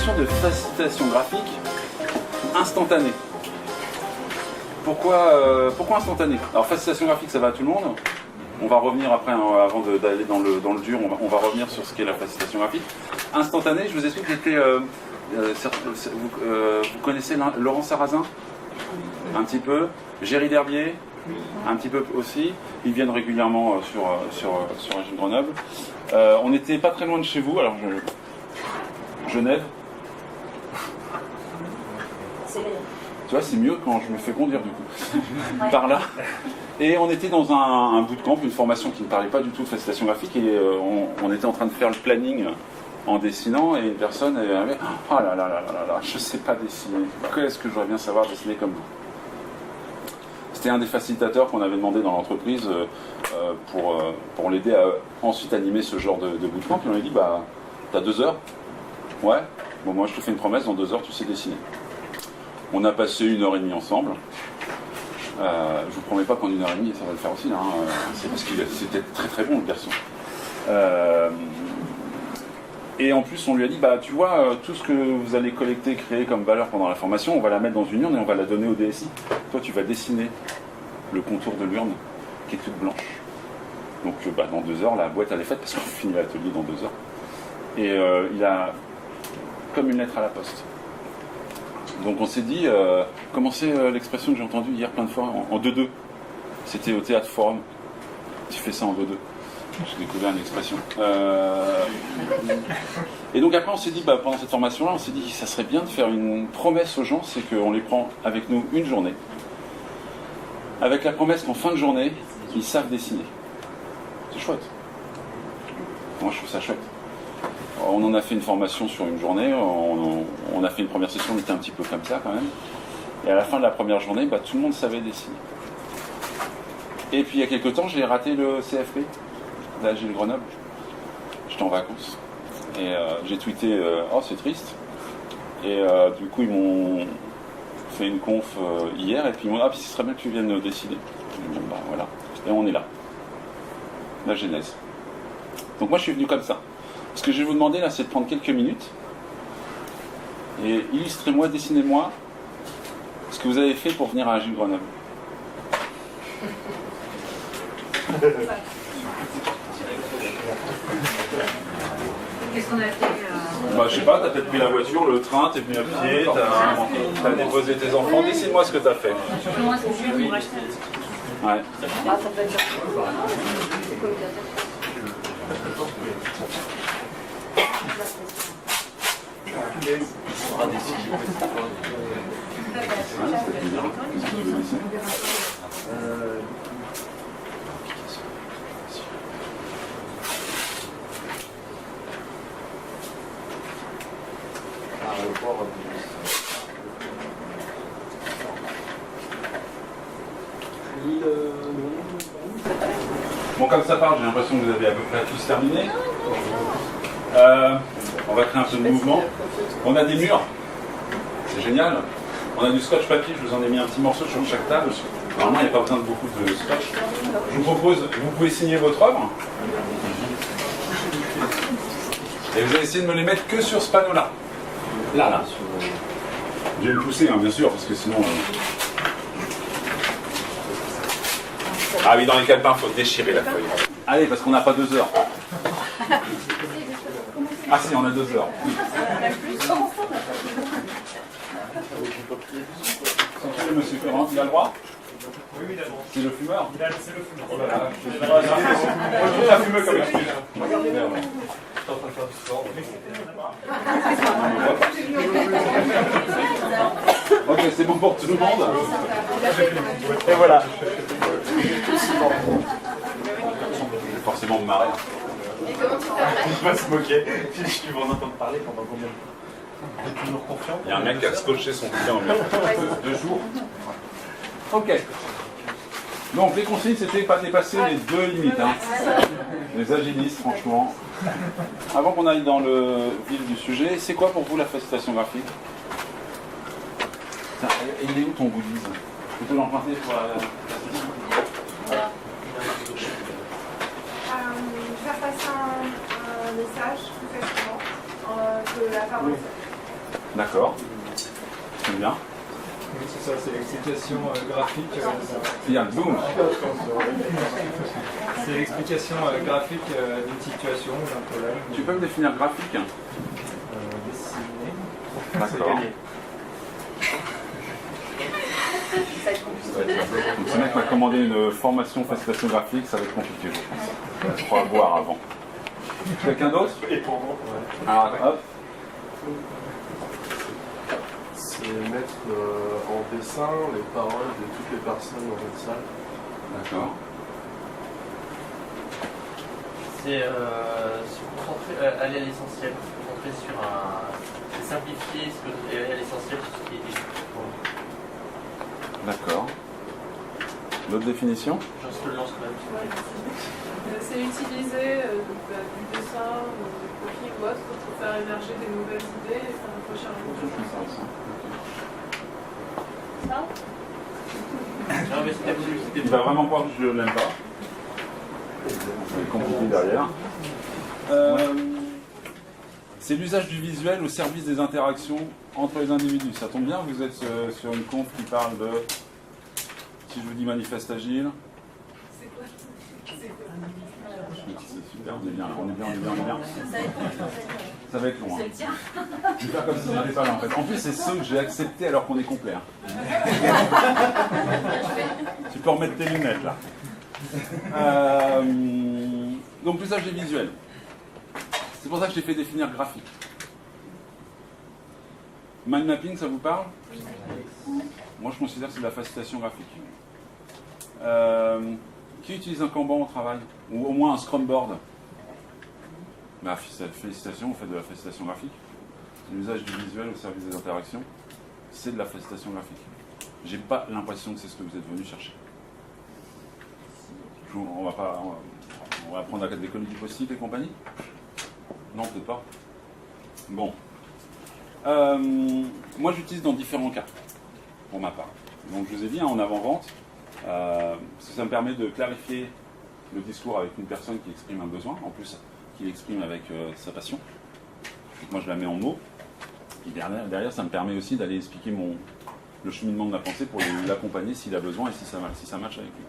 notion de facilitation graphique instantanée. Pourquoi instantanée? Alors facilitation graphique, ça va à tout le monde. On va revenir après, hein, avant d'aller dans le dur, on va revenir sur ce qu'est la facilitation graphique. Instantanée, je vous explique, vous connaissez Laurent Sarrazin? Un petit peu. Géry Derbier? Un petit peu aussi. Ils viennent régulièrement sur Agile Grenoble. On n'était pas très loin de chez vous, alors Genève. Tu vois, c'est mieux quand je me fais conduire du coup. Par là. Et on était dans un bootcamp, une formation qui ne parlait pas du tout de facilitation graphique, et on était en train de faire le planning en dessinant, et une personne avait « Oh là là là là là, je ne sais pas dessiner. Qu'est-ce que j'aurais bien savoir dessiner comme vous ?» C'était un des facilitateurs qu'on avait demandé dans l'entreprise pour l'aider à ensuite animer ce genre de bootcamp. Et on lui a dit, bah, t'as 2 heures? Ouais. Bon, moi, je te fais une promesse, dans 2 heures, tu sais dessiner. On a passé 1h30 ensemble. Je vous promets pas qu'en 1h30, ça va le faire aussi. Hein. C'est parce qu'il c'était très très bon, le garçon. Et en plus, on lui a dit, bah, tu vois, tout ce que vous allez collecter, créer comme valeur pendant la formation, on va la mettre dans une urne et on va la donner au DSI. Toi, tu vas dessiner le contour de l'urne qui est toute blanche. Donc, dans 2 heures, la boîte, elle est faite parce qu'on finit l'atelier dans 2 heures. Et il a comme une lettre à la poste. Donc, on s'est dit, comment c'est l'expression que j'ai entendue hier plein de fois, en 2-2. C'était au Théâtre Forum. Tu fais ça en 2-2. J'ai découvert une expression. Et donc après on s'est dit, pendant cette formation-là, on s'est dit ça serait bien de faire une promesse aux gens, c'est qu'on les prend avec nous une journée, avec la promesse qu'en fin de journée, ils savent dessiner. C'est chouette. Moi je trouve ça chouette. On en a fait une formation sur une journée, on a fait une première session, on était un petit peu comme ça quand même. Et à la fin de la première journée, tout le monde savait dessiner. Et puis il y a quelques temps, j'ai raté le CFP. d'Agile Grenoble. J'étais en vacances. Et j'ai tweeté oh c'est triste. Et du coup ils m'ont fait une conf hier et puis ils m'ont dit ah puis ce serait bien que tu viennes décider. Bon bah voilà. Et on est là. La genèse. Donc moi je suis venu comme ça. Ce que je vais vous demander là c'est de prendre quelques minutes et illustrez-moi, dessinez-moi ce que vous avez fait pour venir à Agile Grenoble. Qu'est-ce qu'on a fait Je sais pas, t'as peut-être pris la voiture, le train, t'es venu à pied, t'as déposé tes enfants. Dessine-moi ce que t'as fait. Comment est-ce que je vais vous racheter? Ouais. Ça peut être Bon, comme ça parle, j'ai l'impression que vous avez à peu près tous terminé. On va créer un peu de mouvement. On a des murs. C'est génial. On a du scotch papier, je vous en ai mis un petit morceau sur chaque table. Normalement, il n'y a pas besoin de beaucoup de scotch. Je vous propose, vous pouvez signer votre œuvre. Et vous allez essayer de me les mettre que sur ce panneau-là. Là. Je vais le pousser, bien sûr, parce que sinon... Ah oui, dans les calepins, il faut déchirer la feuille. Allez, parce qu'on n'a pas 2 heures. Ah si, on a 2 heures. C'est monsieur Ferrand, il a le droit? Oui, d'abord. C'est le fumeur? C'est le fumeur. Je la fumeur comme excuse. Ok, c'est bon pour tout le monde. Et voilà. Je vais forcément me marrer. Et comment tu fais? On va se moquer. Tu vas en entendre parler pendant combien de temps? T'es toujours confiant? Il y a un mec qui a scotché son bouquin en mur. 2 jours. Ok. Donc les consignes, c'était pas dépasser les 2 limites. Hein. Les agilistes, franchement. Avant qu'on aille dans le vif du sujet, c'est quoi pour vous la facilitation graphique? Il est où ton goodies? Je peux te l'emprunter pour la Faire passer un message plus facilement que la parole. D'accord. Très bien. Oui, c'est ça, c'est l'explication graphique. Il y a boum. C'est l'explication graphique d'une situation ou d'un problème. Tu peux me définir graphique? Dessiné. D'accord. Donc ce mec m'a commandé une formation facilitation graphique, ça va être compliqué, je pense. Il faudra voir avant. Quelqu'un d'autre? Alors, hop. C'est mettre en dessin les paroles de toutes les personnes dans une salle. D'accord. C'est se concentrer, aller à l'essentiel, se concentrer sur un. C'est simplifier et aller à l'essentiel sur ce qui est écrit. D'accord. D'autres définitions? Je te le lance quand même. C'est utiliser du dessin, du copie ou autre pour faire émerger des nouvelles idées et faire approcher un peu. Ça Non, mais c'était Il va vraiment croire que je l'aime pas. C'est compliqué derrière. C'est l'usage du visuel au service des interactions entre les individus. Ça tombe bien, vous êtes sur une conf qui parle de... Si je vous dis manifeste agile... C'est quoi? C'est super, on est bien, on est bien. Ça va être long. Hein. Je vais faire comme si j'étais pas là en fait. En plus, c'est ceux que j'ai acceptés alors qu'on est complet. Hein. Tu peux remettre tes lunettes là. Donc l'usage des visuels. C'est pour ça que j'ai fait définir graphique. Mind mapping, ça vous parle? Moi, je considère que c'est de la facilitation graphique. Qui utilise un Kanban au travail? Ou au moins un Scrum board? Bah, félicitations, vous faites de la facilitation graphique. L'usage du visuel au service des interactions, c'est de la facilitation graphique. J'ai pas l'impression que c'est ce que vous êtes venu chercher. On va apprendre à l'école du possible et compagnie? Non, peut-être pas. Bon. Moi, j'utilise dans différents cas, pour ma part. Donc, je vous ai dit, hein, en avant-vente, parce que ça me permet de clarifier le discours avec une personne qui exprime un besoin, en plus, qui l'exprime avec sa passion. Donc, moi, je la mets en mots. Et derrière, ça me permet aussi d'aller expliquer le cheminement de ma pensée pour l'accompagner s'il a besoin et si ça matche avec lui.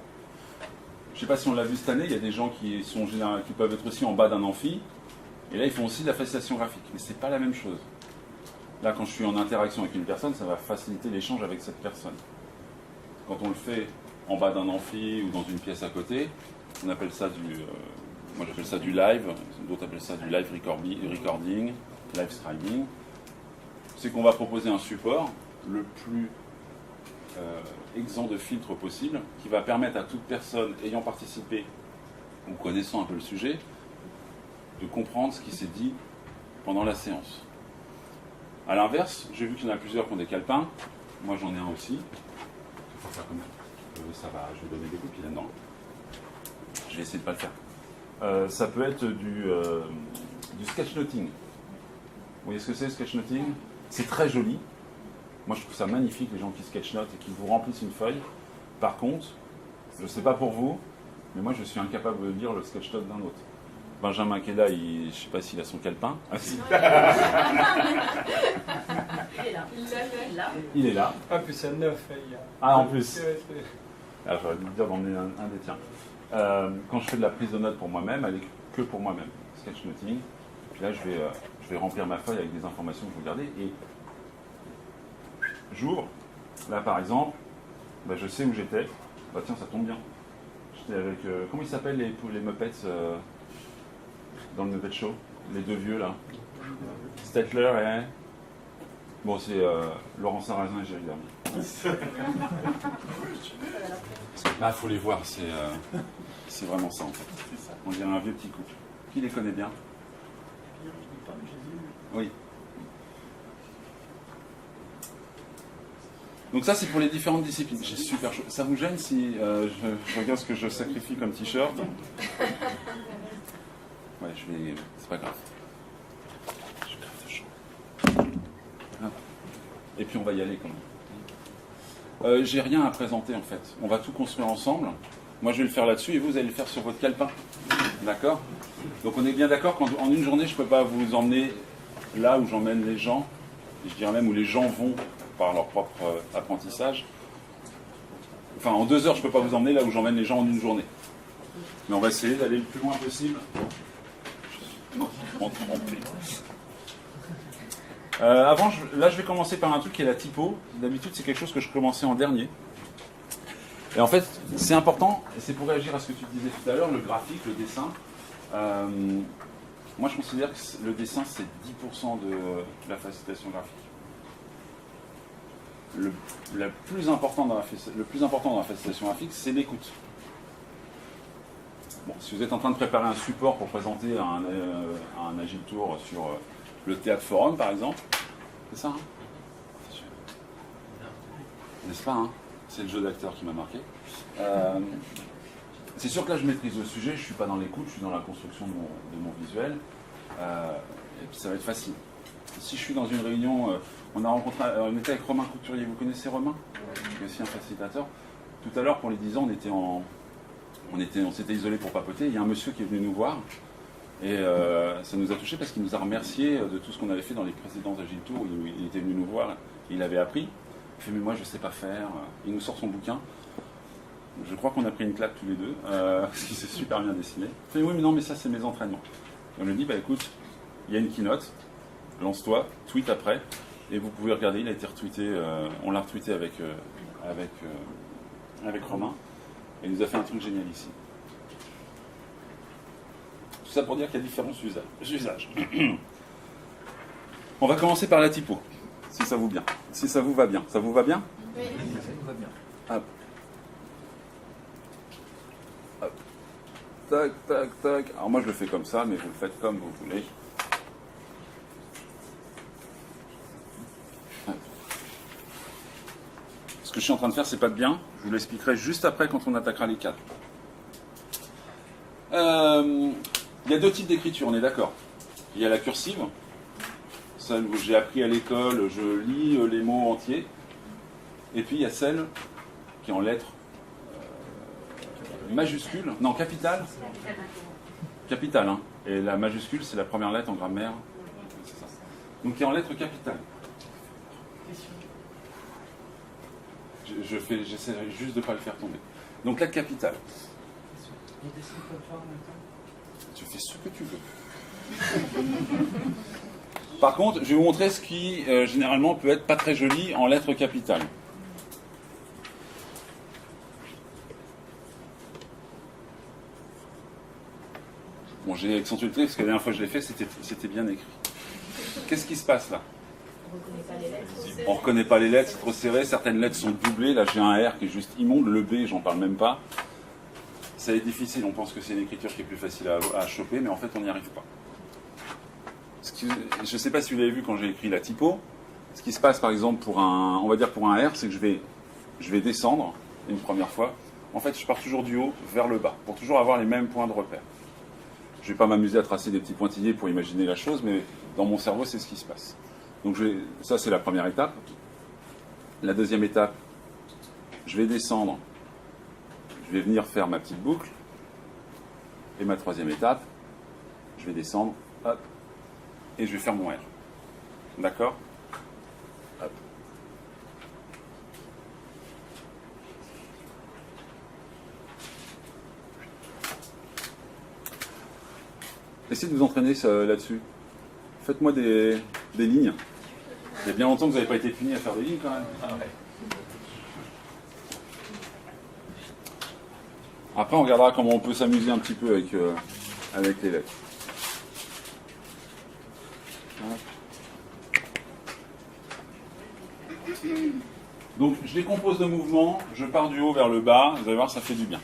Je ne sais pas si on l'a vu cette année, il y a des gens qui peuvent être aussi en bas d'un amphi, et là, ils font aussi de la facilitation graphique. Mais ce n'est pas la même chose. Là, quand je suis en interaction avec une personne, ça va faciliter l'échange avec cette personne. Quand on le fait en bas d'un amphi ou dans une pièce à côté, on appelle ça moi j'appelle ça du live, d'autres appellent ça du live recording, live scribing. C'est qu'on va proposer un support le plus exempt de filtre possible, qui va permettre à toute personne ayant participé ou connaissant un peu le sujet, de comprendre ce qui s'est dit pendant la séance. A l'inverse, j'ai vu qu'il y en a plusieurs qui ont des calepins. Moi, j'en ai un aussi. Il faut faire comme ça. Va, je vais donner des cookies là-dedans. Je vais essayer de ne pas le faire. Ça peut être du sketchnoting. Vous voyez ce que c'est, le sketchnoting? C'est très joli. Moi, je trouve ça magnifique, les gens qui sketchnotent et qui vous remplissent une feuille. Par contre, je ne sais pas pour vous, mais moi, je suis incapable de lire le sketchnote d'un autre. Benjamin qui est là, je ne sais pas s'il a son calepin. Ah, si. Il est là. Ah, puis c'est 9. Ah, en plus. Alors, j'aurais dû me dire d'emmener un des tiens. Quand je fais de la prise de notes pour moi-même, elle est que pour moi-même. Sketchnoting. Puis là, je vais remplir ma feuille avec des informations que je veux garder. Et j'ouvre. Là, par exemple, je sais où j'étais. Bah tiens, ça tombe bien. J'étais avec... comment ils s'appellent les Muppets dans le Muppet Show? Les deux vieux, là. Stetler et... Bon, c'est Laurent Sarrazin et Jerry Derby. Là, il faut les voir, c'est vraiment ça, en fait. On dirait un vieux petit couple. Qui les connaît bien? Oui. Donc ça, c'est pour les différentes disciplines. J'ai super chaud. Ça vous gêne si je regarde ce que je sacrifie comme t-shirt? Ouais, c'est pas grave. Je crève de chaud. Hop. Et puis on va y aller quand même. J'ai rien à présenter en fait. On va tout construire ensemble. Moi, je vais le faire là-dessus et vous allez le faire sur votre calepin. D'accord? Donc on est bien d'accord qu'en une journée, je ne peux pas vous emmener là où j'emmène les gens je dirais même où les gens vont par leur propre apprentissage. Enfin, en 2 heures, je ne peux pas vous emmener là où j'emmène les gens en une journée. Mais on va essayer d'aller le plus loin possible. Avant, là, je vais commencer par un truc qui est la typo. D'habitude, c'est quelque chose que je commençais en dernier. Et en fait, c'est important, et c'est pour réagir à ce que tu disais tout à l'heure, le graphique, le dessin. Moi, je considère que le dessin, c'est 10% de la facilitation graphique. Le plus important dans la facilitation graphique, c'est l'écoute. Bon, si vous êtes en train de préparer un support pour présenter un Agile Tour sur le Théâtre Forum, par exemple, c'est ça, hein? N'est-ce pas, hein? C'est le jeu d'acteur qui m'a marqué. C'est sûr que là, je maîtrise le sujet, je ne suis pas dans l'écoute, je suis dans la construction de mon visuel, et puis ça va être facile. Si je suis dans une réunion, on était avec Romain Couturier, vous connaissez Romain? Qui est aussi un facilitateur. Tout à l'heure, pour les 10 ans, on s'était isolé pour papoter. Il y a un monsieur qui est venu nous voir, et ça nous a touché parce qu'il nous a remercié de tout ce qu'on avait fait dans les précédents Agile Tour. Il était venu nous voir, il avait appris. Il fait, mais moi je ne sais pas faire. Il nous sort son bouquin. Je crois qu'on a pris une claque tous les deux, parce qu'il s'est super bien dessiné. Il fait, oui, mais non, mais ça c'est mes entraînements. Et on lui dit, bah écoute, il y a une keynote, lance-toi, tweet après, et vous pouvez regarder, il a été retweeté, on l'a retweeté avec Romain, et il nous a fait un truc génial ici. Tout ça pour dire qu'il y a différents usages. On va commencer par la typo, si ça vous va bien. Ça vous va bien? Oui. Ça nous va bien. Hop. Hop. Tac, tac, tac. Alors moi je le fais comme ça, mais vous le faites comme vous voulez. Ce que je suis en train de faire, c'est pas de bien. Je vous l'expliquerai juste après quand on attaquera les cadres. Il y a 2 types d'écriture, on est d'accord. Il y a la cursive, celle que j'ai appris à l'école, je lis les mots entiers. Et puis il y a celle qui est en lettres majuscules, non, capitales. Capitale, hein. Et la majuscule, c'est la première lettre en grammaire. C'est ça. Donc qui est en lettres capitales. J'essaierai juste de ne pas le faire tomber. Donc lettre capitale. Tu fais ce que tu veux. Par contre, je vais vous montrer ce qui, généralement, peut être pas très joli en lettres capitales. Bon, j'ai accentué le trait parce que la dernière fois que je l'ai fait, c'était bien écrit. Qu'est-ce qui se passe là? On ne reconnaît pas les lettres, c'est trop serré. Certaines lettres sont doublées. Là, j'ai un R qui est juste immonde. Le B, j'en parle même pas. Ça va être difficile. On pense que c'est une écriture qui est plus facile à choper, mais en fait, on n'y arrive pas. Je ne sais pas si vous l'avez vu quand j'ai écrit la typo. Ce qui se passe, par exemple, on va dire pour un R, c'est que je vais descendre une première fois. En fait, je pars toujours du haut vers le bas, pour toujours avoir les mêmes points de repère. Je ne vais pas m'amuser à tracer des petits pointillés pour imaginer la chose, mais dans mon cerveau, c'est ce qui se passe. Donc ça, c'est la première étape. La deuxième étape, je vais descendre, je vais venir faire ma petite boucle. Et ma troisième étape, je vais descendre, hop, et je vais faire mon R. D'accord? Hop. Essayez de vous entraîner là-dessus. Faites-moi des lignes. Il y a bien longtemps que vous n'avez pas été puni à faire des lignes quand même. Ah ouais. Après, on regardera comment on peut s'amuser un petit peu avec les lettres. Donc, je décompose le mouvement, je pars du haut vers le bas, vous allez voir, ça fait du bien.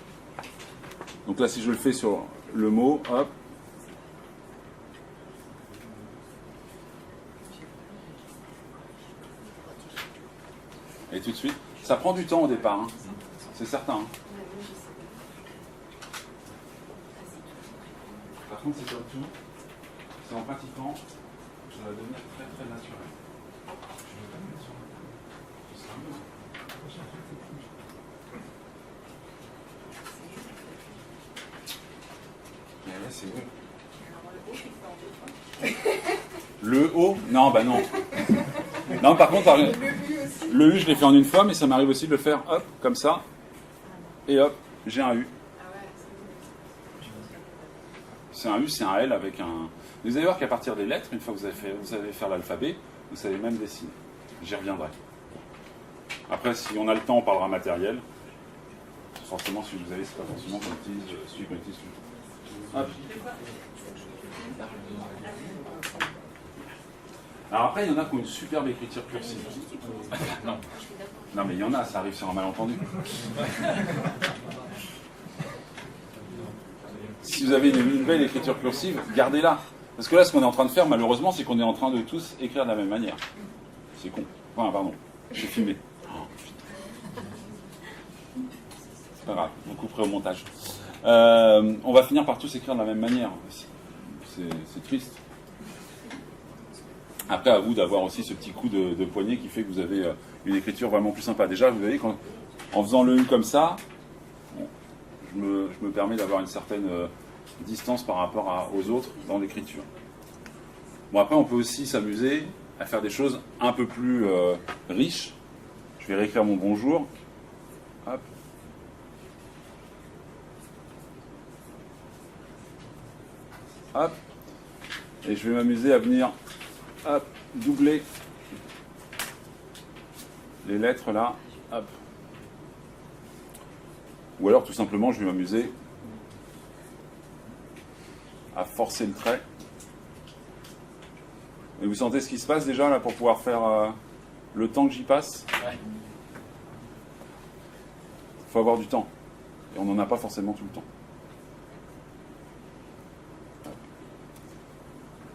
Donc là, si je le fais sur le mot, hop. Et tout de suite, ça prend du temps au départ, hein. C'est certain. Hein. Par contre, c'est comme tout, c'est en pratiquant, ça va devenir très très naturel. Mais là, c'est où? Le haut? Non, bah non. Non, par contre, Le U aussi. le U, je l'ai fait en une fois, mais ça m'arrive aussi de le faire, hop, comme ça. Et hop, j'ai un U. Ah ouais, C'est un U, c'est un L avec un... Vous allez voir qu'à partir des lettres, une fois que vous savez faire l'alphabet, vous savez même dessiner. J'y reviendrai. Après, si on a le temps, on parlera matériel. Forcément, celui que vous avez, c'est pas forcément qu'on utilise celui qu'on utilise. Hop. Alors après, il y en a qui ont une superbe écriture cursive. Non. Non, mais il y en a, ça arrive sur un malentendu. Si vous avez une belle écriture cursive, gardez-la. Parce que là, ce qu'on est en train de faire, malheureusement, c'est qu'on est en train de tous écrire de la même manière. C'est con. Enfin, pardon, j'ai filmé. C'est pas grave, vous couperez au montage. On va finir par tous écrire de la même manière. C'est triste. Après, à vous d'avoir aussi ce petit coup de poignet qui fait que vous avez une écriture vraiment plus sympa. Déjà, vous voyez, en faisant le U comme ça, bon, je me permets d'avoir une certaine distance par rapport aux autres dans l'écriture. Bon, après, on peut aussi s'amuser à faire des choses un peu plus riches. Je vais réécrire mon bonjour. Hop. Hop. Et je vais m'amuser à venir hop, doubler les lettres là. Hop. Ou alors tout simplement je vais m'amuser à forcer le trait. Et vous sentez ce qui se passe déjà là pour pouvoir faire le temps que j'y passe. Il faut avoir du temps. Et on n'en a pas forcément tout le temps.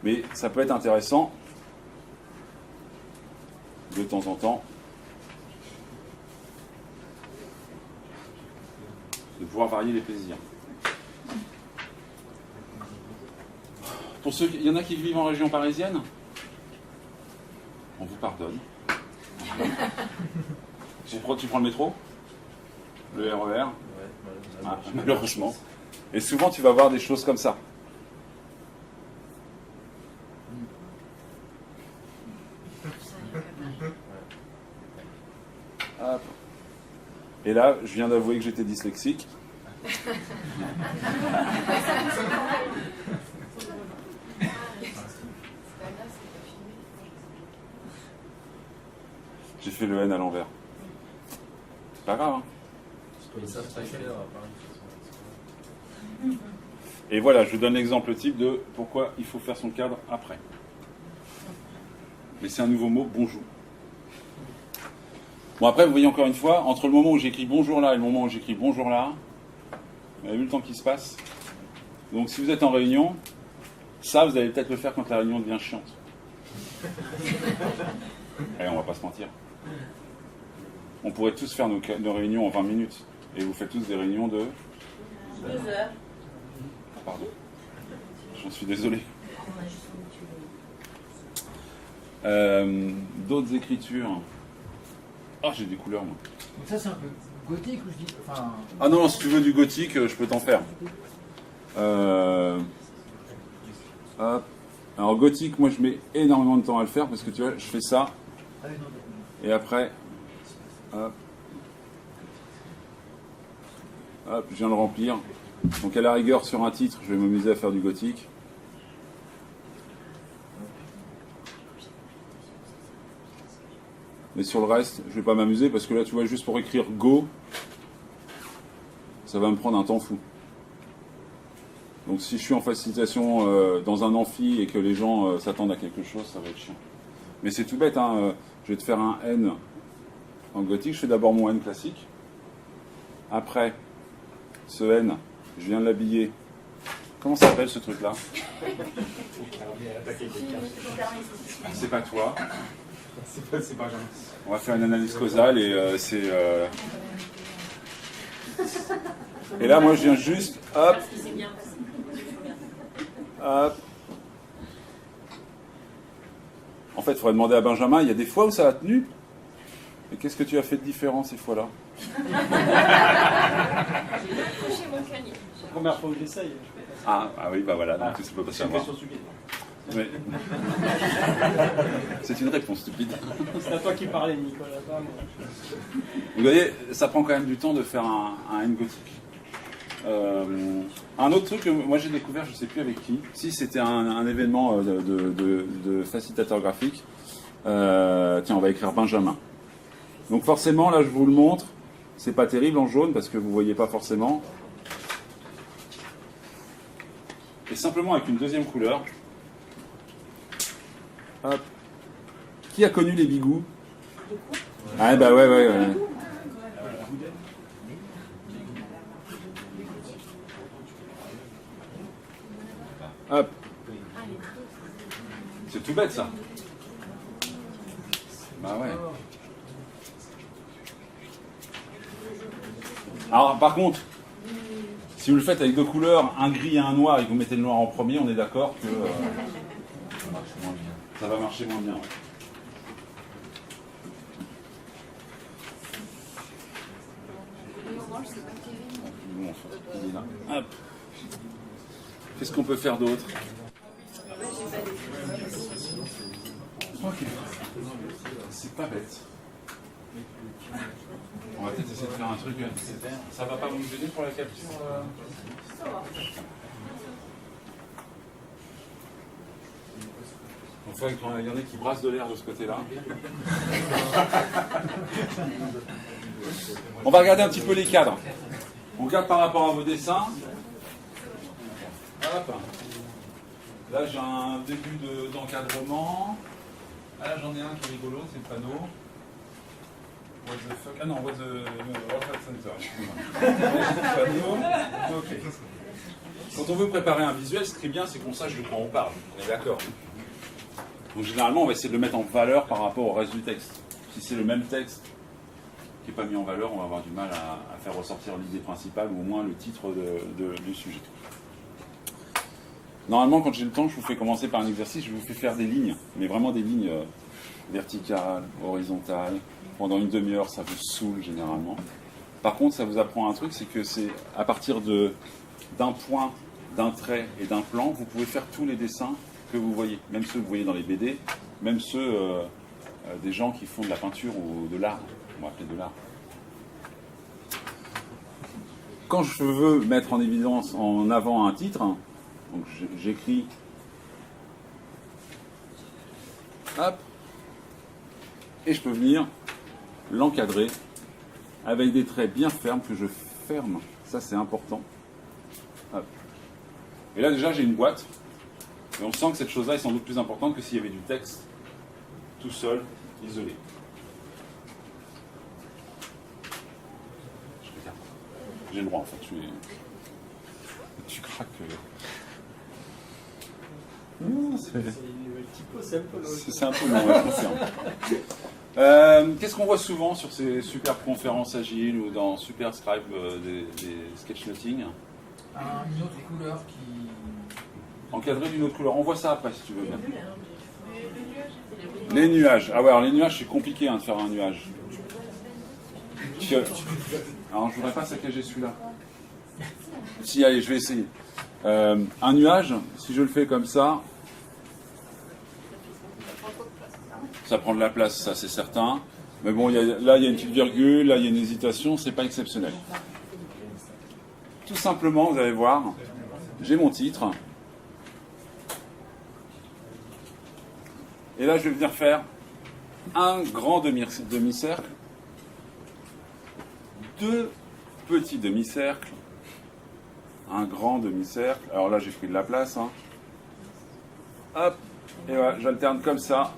Mais ça peut être intéressant de temps en temps de pouvoir varier les plaisirs. Pour ceux, il y en a qui vivent en région parisienne, on vous pardonne. Tu prends le métro, le RER, malheureusement. Et souvent tu vas voir des choses comme ça. Hop. Et là, je viens d'avouer que j'étais dyslexique. J'ai fait le N à l'envers. C'est pas grave, hein. Et voilà, je vous donne l'exemple type de pourquoi il faut faire son cadre après. Mais c'est un nouveau mot, bonjour. Bon, après, vous voyez encore une fois, entre le moment où j'écris bonjour là et le moment où j'écris bonjour là, vous avez vu le temps qui se passe. Donc, si vous êtes en réunion, ça, vous allez peut-être le faire quand la réunion devient chiante. Allez, on va pas se mentir. On pourrait tous faire nos réunions en 20 minutes. Et vous faites tous des réunions de... 2 heures. Pardon. J'en suis désolé. D'autres écritures. Ah, j'ai des couleurs, moi. Donc ça, c'est un peu gothique, ou je dis... Enfin... Ah non, si tu veux du gothique, je peux t'en faire. Hop. Alors, gothique, moi, je mets énormément de temps à le faire, parce que tu vois, je fais ça. Et après... Hop. Hop, je viens de le remplir. Donc, à la rigueur, sur un titre, je vais m'amuser à faire du gothique. Mais sur le reste, je ne vais pas m'amuser parce que là, tu vois, juste pour écrire Go, ça va me prendre un temps fou. Donc si je suis en facilitation dans un amphi et que les gens s'attendent à quelque chose, ça va être chiant. Mais c'est tout bête, hein. Je vais te faire un N en gothique. Je fais d'abord mon N classique. Après, ce N, je viens de l'habiller. Comment ça s'appelle ce truc-là? C'est pas toi. C'est pas grave. On va faire une analyse causale et c'est... Et là, moi, je viens juste... Hop. Hop. En fait, il faudrait demander à Benjamin, il y a des fois où ça a tenu. Et qu'est-ce que tu as fait de différent ces fois-là? J'ai accroché mon canier. C'est la première fois où j'essaye. Ah oui, bah voilà, donc tu peux pas savoir. Oui. C'est une réponse stupide. C'est à toi qui parlais, Nicolas. Pas moi. Vous voyez, ça prend quand même du temps de faire un N gothique. Un autre truc que moi j'ai découvert, je ne sais plus avec qui, si c'était un événement de facilitateur graphique. Tiens, on va écrire Benjamin. Donc forcément, là je vous le montre, c'est pas terrible en jaune parce que vous ne voyez pas forcément. Et simplement avec une deuxième couleur. Hop. Qui a connu les bigous? Ah bah ouais. Hop. C'est tout bête ça. Bah ouais. Alors par contre, si vous le faites avec deux couleurs, un gris et un noir, et que vous mettez le noir en premier, on est d'accord que ça va marcher moins bien. Ouais. Bon, il est là. Hop. Qu'est-ce qu'on peut faire d'autre? Ok. C'est pas bête. On va peut-être essayer de faire un truc. Ça va pas vous aider pour la capture Enfin, il y en a qui brassent de l'air de ce côté-là. On va regarder un petit peu les cadres. On regarde par rapport à vos dessins. Hop. Là, j'ai un début d'encadrement. Là, j'en ai un qui est rigolo, c'est le panneau. What the fuck? Ah non, what the center. Panneau. Ok. Quand on veut préparer un visuel, ce qui est bien, c'est qu'on sache de quoi on parle. On est d'accord. Donc généralement, on va essayer de le mettre en valeur par rapport au reste du texte. Si c'est le même texte qui n'est pas mis en valeur, on va avoir du mal à faire ressortir l'idée principale ou au moins le titre du sujet. Normalement, quand j'ai le temps, je vous fais commencer par un exercice, je vous fais faire des lignes, mais vraiment des lignes verticales, horizontales. Pendant une demi-heure, ça vous saoule généralement. Par contre, ça vous apprend un truc, c'est que c'est à partir d'un point, d'un trait et d'un plan, vous pouvez faire tous les dessins que vous voyez, même ceux que vous voyez dans les BD, même ceux des gens qui font de la peinture ou de l'art, on va appeler de l'art. Quand je veux mettre en évidence, en avant un titre, donc j'écris, hop, et je peux venir l'encadrer avec des traits bien fermes que je ferme, ça c'est important. Hop. Et là déjà j'ai une boîte, et on sent que cette chose-là est sans doute plus importante que s'il y avait du texte tout seul, isolé. J'ai le droit en fait, tu craques. Non, c'est un peu long, je confirme. Qu'est-ce qu'on voit souvent sur ces super conférences agiles ou dans Super Scribe des sketchnoting? Une autre couleur qui... Encadré d'une autre couleur. On voit ça après si tu veux bien. Les nuages. Ah ouais, alors les nuages c'est compliqué de faire un nuage. Alors je voudrais pas saccager celui-là. Si, allez, je vais essayer. Un nuage, si je le fais comme ça prend de la place, ça c'est certain. Mais bon, là il y a une petite virgule, là il y a une hésitation, c'est pas exceptionnel. Tout simplement, vous allez voir, j'ai mon titre. Et là je vais venir faire un grand demi-cercle, deux petits demi-cercles, un grand demi-cercle. Alors là j'ai pris de la place. Hein. Hop, et voilà, j'alterne comme ça.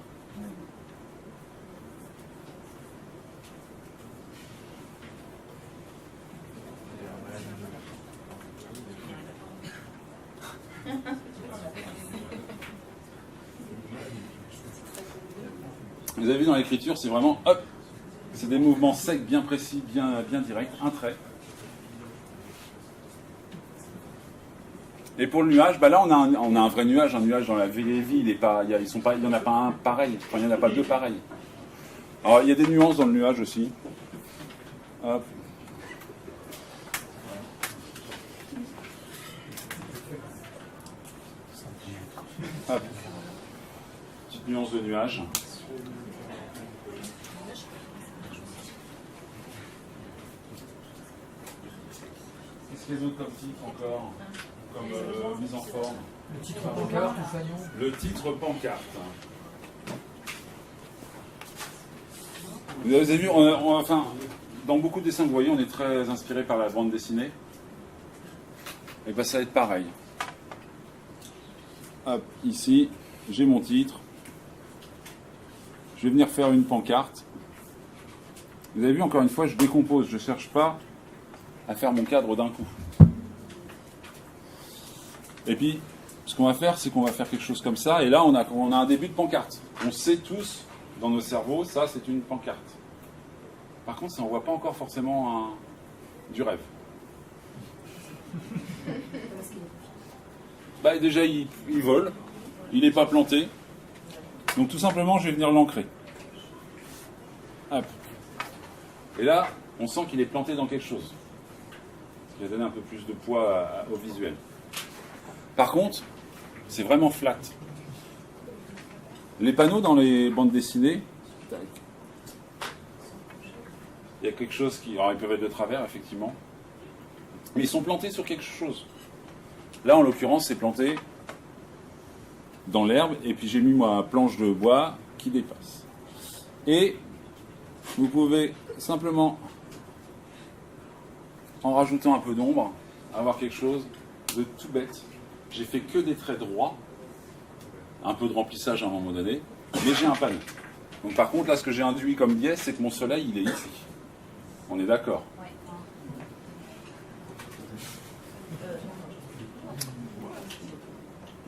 Vous avez vu dans l'écriture, c'est vraiment hop, c'est des mouvements secs, bien précis, bien directs, un trait. Et pour le nuage, bah là on a un vrai nuage, un nuage dans la vraie vie, il n'y en a pas un pareil, enfin il n'y en a pas deux pareils. Alors il y a des nuances dans le nuage aussi. Hop. Hop. Petite nuance de nuage. Qu'est-ce qu'il y a d'autre comme titre encore? Comme mise en forme? Le titre pancarte ou fanion? Le titre pancarte. Vous avez vu, enfin, dans beaucoup de dessins que vous voyez, on est très inspiré par la bande dessinée. Et bien ça va être pareil. Hop, ici, j'ai mon titre. Je vais venir faire une pancarte. Vous avez vu, encore une fois, je décompose. Je ne cherche pas à faire mon cadre d'un coup. Et puis, ce qu'on va faire, c'est qu'on va faire quelque chose comme ça. Et là, on a un début de pancarte. On sait tous, dans nos cerveaux, ça, c'est une pancarte. Par contre, ça, on ne voit pas encore forcément du rêve. Bah, déjà, il vole. Il n'est pas planté. Donc, tout simplement, je vais venir l'ancrer. Hop. Et là, on sent qu'il est planté dans quelque chose. Ce qui va donner un peu plus de poids au visuel. Par contre, c'est vraiment flat. Les panneaux dans les bandes dessinées, il y a quelque chose qui... Alors, ils peuvent être de travers, effectivement. Mais ils sont plantés sur quelque chose. Là, en l'occurrence, c'est planté dans l'herbe. Et puis, j'ai mis ma planche de bois qui dépasse. Et vous pouvez simplement, en rajoutant un peu d'ombre, avoir quelque chose de tout bête. J'ai fait que des traits droits. Un peu de remplissage à un moment donné. Mais j'ai un panneau. Donc, par contre, là, ce que j'ai induit comme biais, c'est que mon soleil, il est ici. On est d'accord?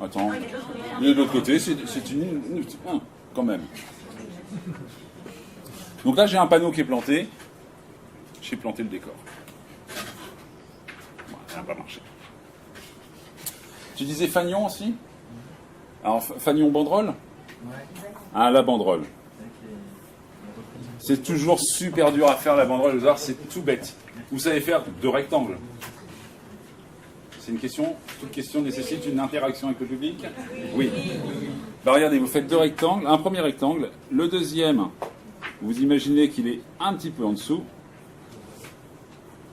Attends. Et de l'autre côté, c'est une quand même. Donc là, j'ai un panneau qui est planté. J'ai planté le décor. Bon, ça n'a pas marché. Tu disais fanion aussi? Alors, fanion banderole? Ah, la banderole. C'est toujours super dur à faire la banderole, vous allez voir, c'est tout bête. Vous savez faire 2 rectangles. C'est une question, toute question nécessite une interaction avec le public? Oui. Ben regardez, vous faites 2 rectangles, un premier rectangle, le deuxième, vous imaginez qu'il est un petit peu en dessous.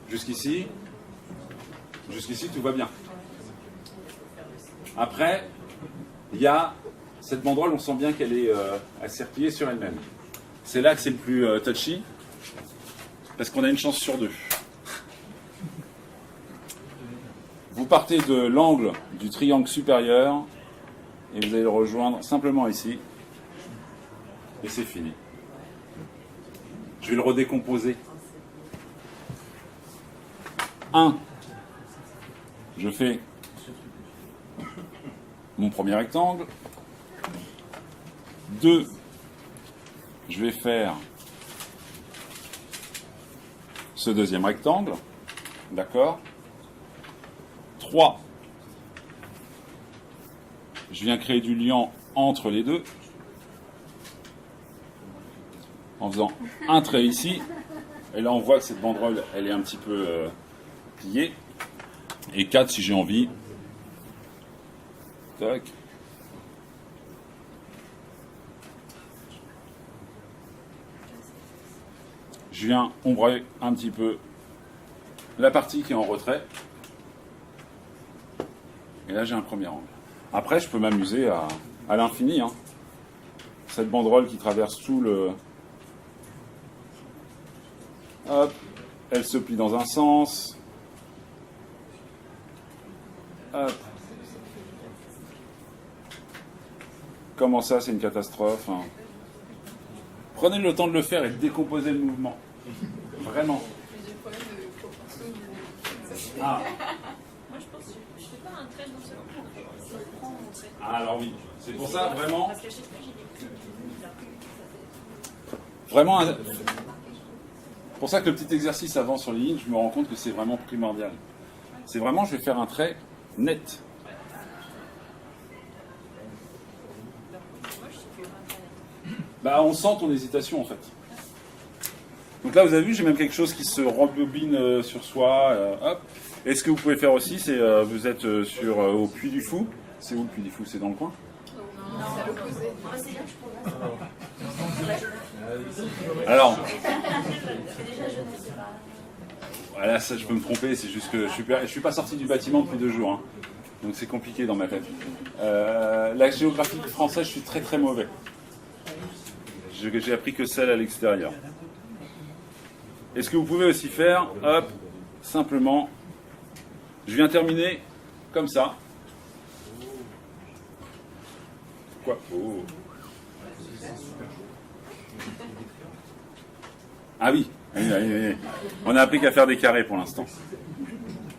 Jusqu'ici, tout va bien. Après, il y a cette banderole, on sent bien qu'elle est assez repliée sur elle-même. C'est là que c'est le plus touchy, parce qu'on a une chance sur 2. Vous partez de l'angle du triangle supérieur, et vous allez le rejoindre simplement ici, et c'est fini. Je vais le redécomposer. 1. Je fais mon premier rectangle. 2. Je vais faire ce deuxième rectangle. D'accord? 3. Je viens créer du lien entre les deux en faisant un trait ici. Et là, on voit que cette banderole, elle est un petit peu pliée. Et 4, si j'ai envie. Tac. Je viens ombrer un petit peu la partie qui est en retrait. Et là, j'ai un premier angle. Après, je peux m'amuser à l'infini. Hein. Cette banderole qui traverse tout le... Hop, elle se plie dans un sens. Hop. Comment ça, c'est une catastrophe, hein. Prenez le temps de le faire et de décomposer le mouvement. Vraiment. Ah. Moi, je pense que je fais pas un trait d'un seul coup. Je prends mon trait. Ah, alors oui, c'est pour ça, vraiment. Parce que je sais pas, j'ai des Vraiment, pour ça que le petit exercice avant sur les lignes, je me rends compte que c'est vraiment primordial. C'est vraiment, je vais faire un trait net. Bah, on sent ton hésitation en fait. Donc là, vous avez vu, j'ai même quelque chose qui se rembobine sur soi. Hop. Et ce que vous pouvez faire aussi, c'est vous êtes au Puy du Fou. C'est où le Puy du Fou? C'est dans le coin? C'est à l'opposé. Alors, voilà, ça je peux me tromper, c'est juste que je suis pas sorti du bâtiment depuis 2 jours, hein. Donc c'est compliqué dans ma tête. La géographie française, je suis très très mauvais. J'ai appris que celle à l'extérieur. Et ce que vous pouvez aussi faire, hop, simplement, je viens terminer comme ça. Quoi? Oh. Ah oui. Oui. On a appris qu'à faire des carrés pour l'instant.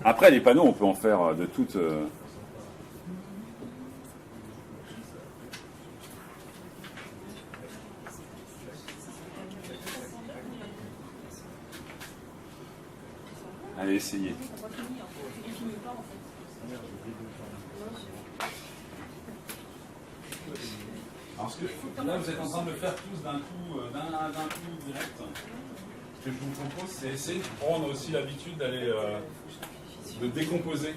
Après, les panneaux, on peut en faire de toutes... Allez, essayez. Alors, là, vous êtes en train de le faire tous d'un coup direct. Ce que je vous propose, c'est essayer de prendre aussi l'habitude d'aller de décomposer.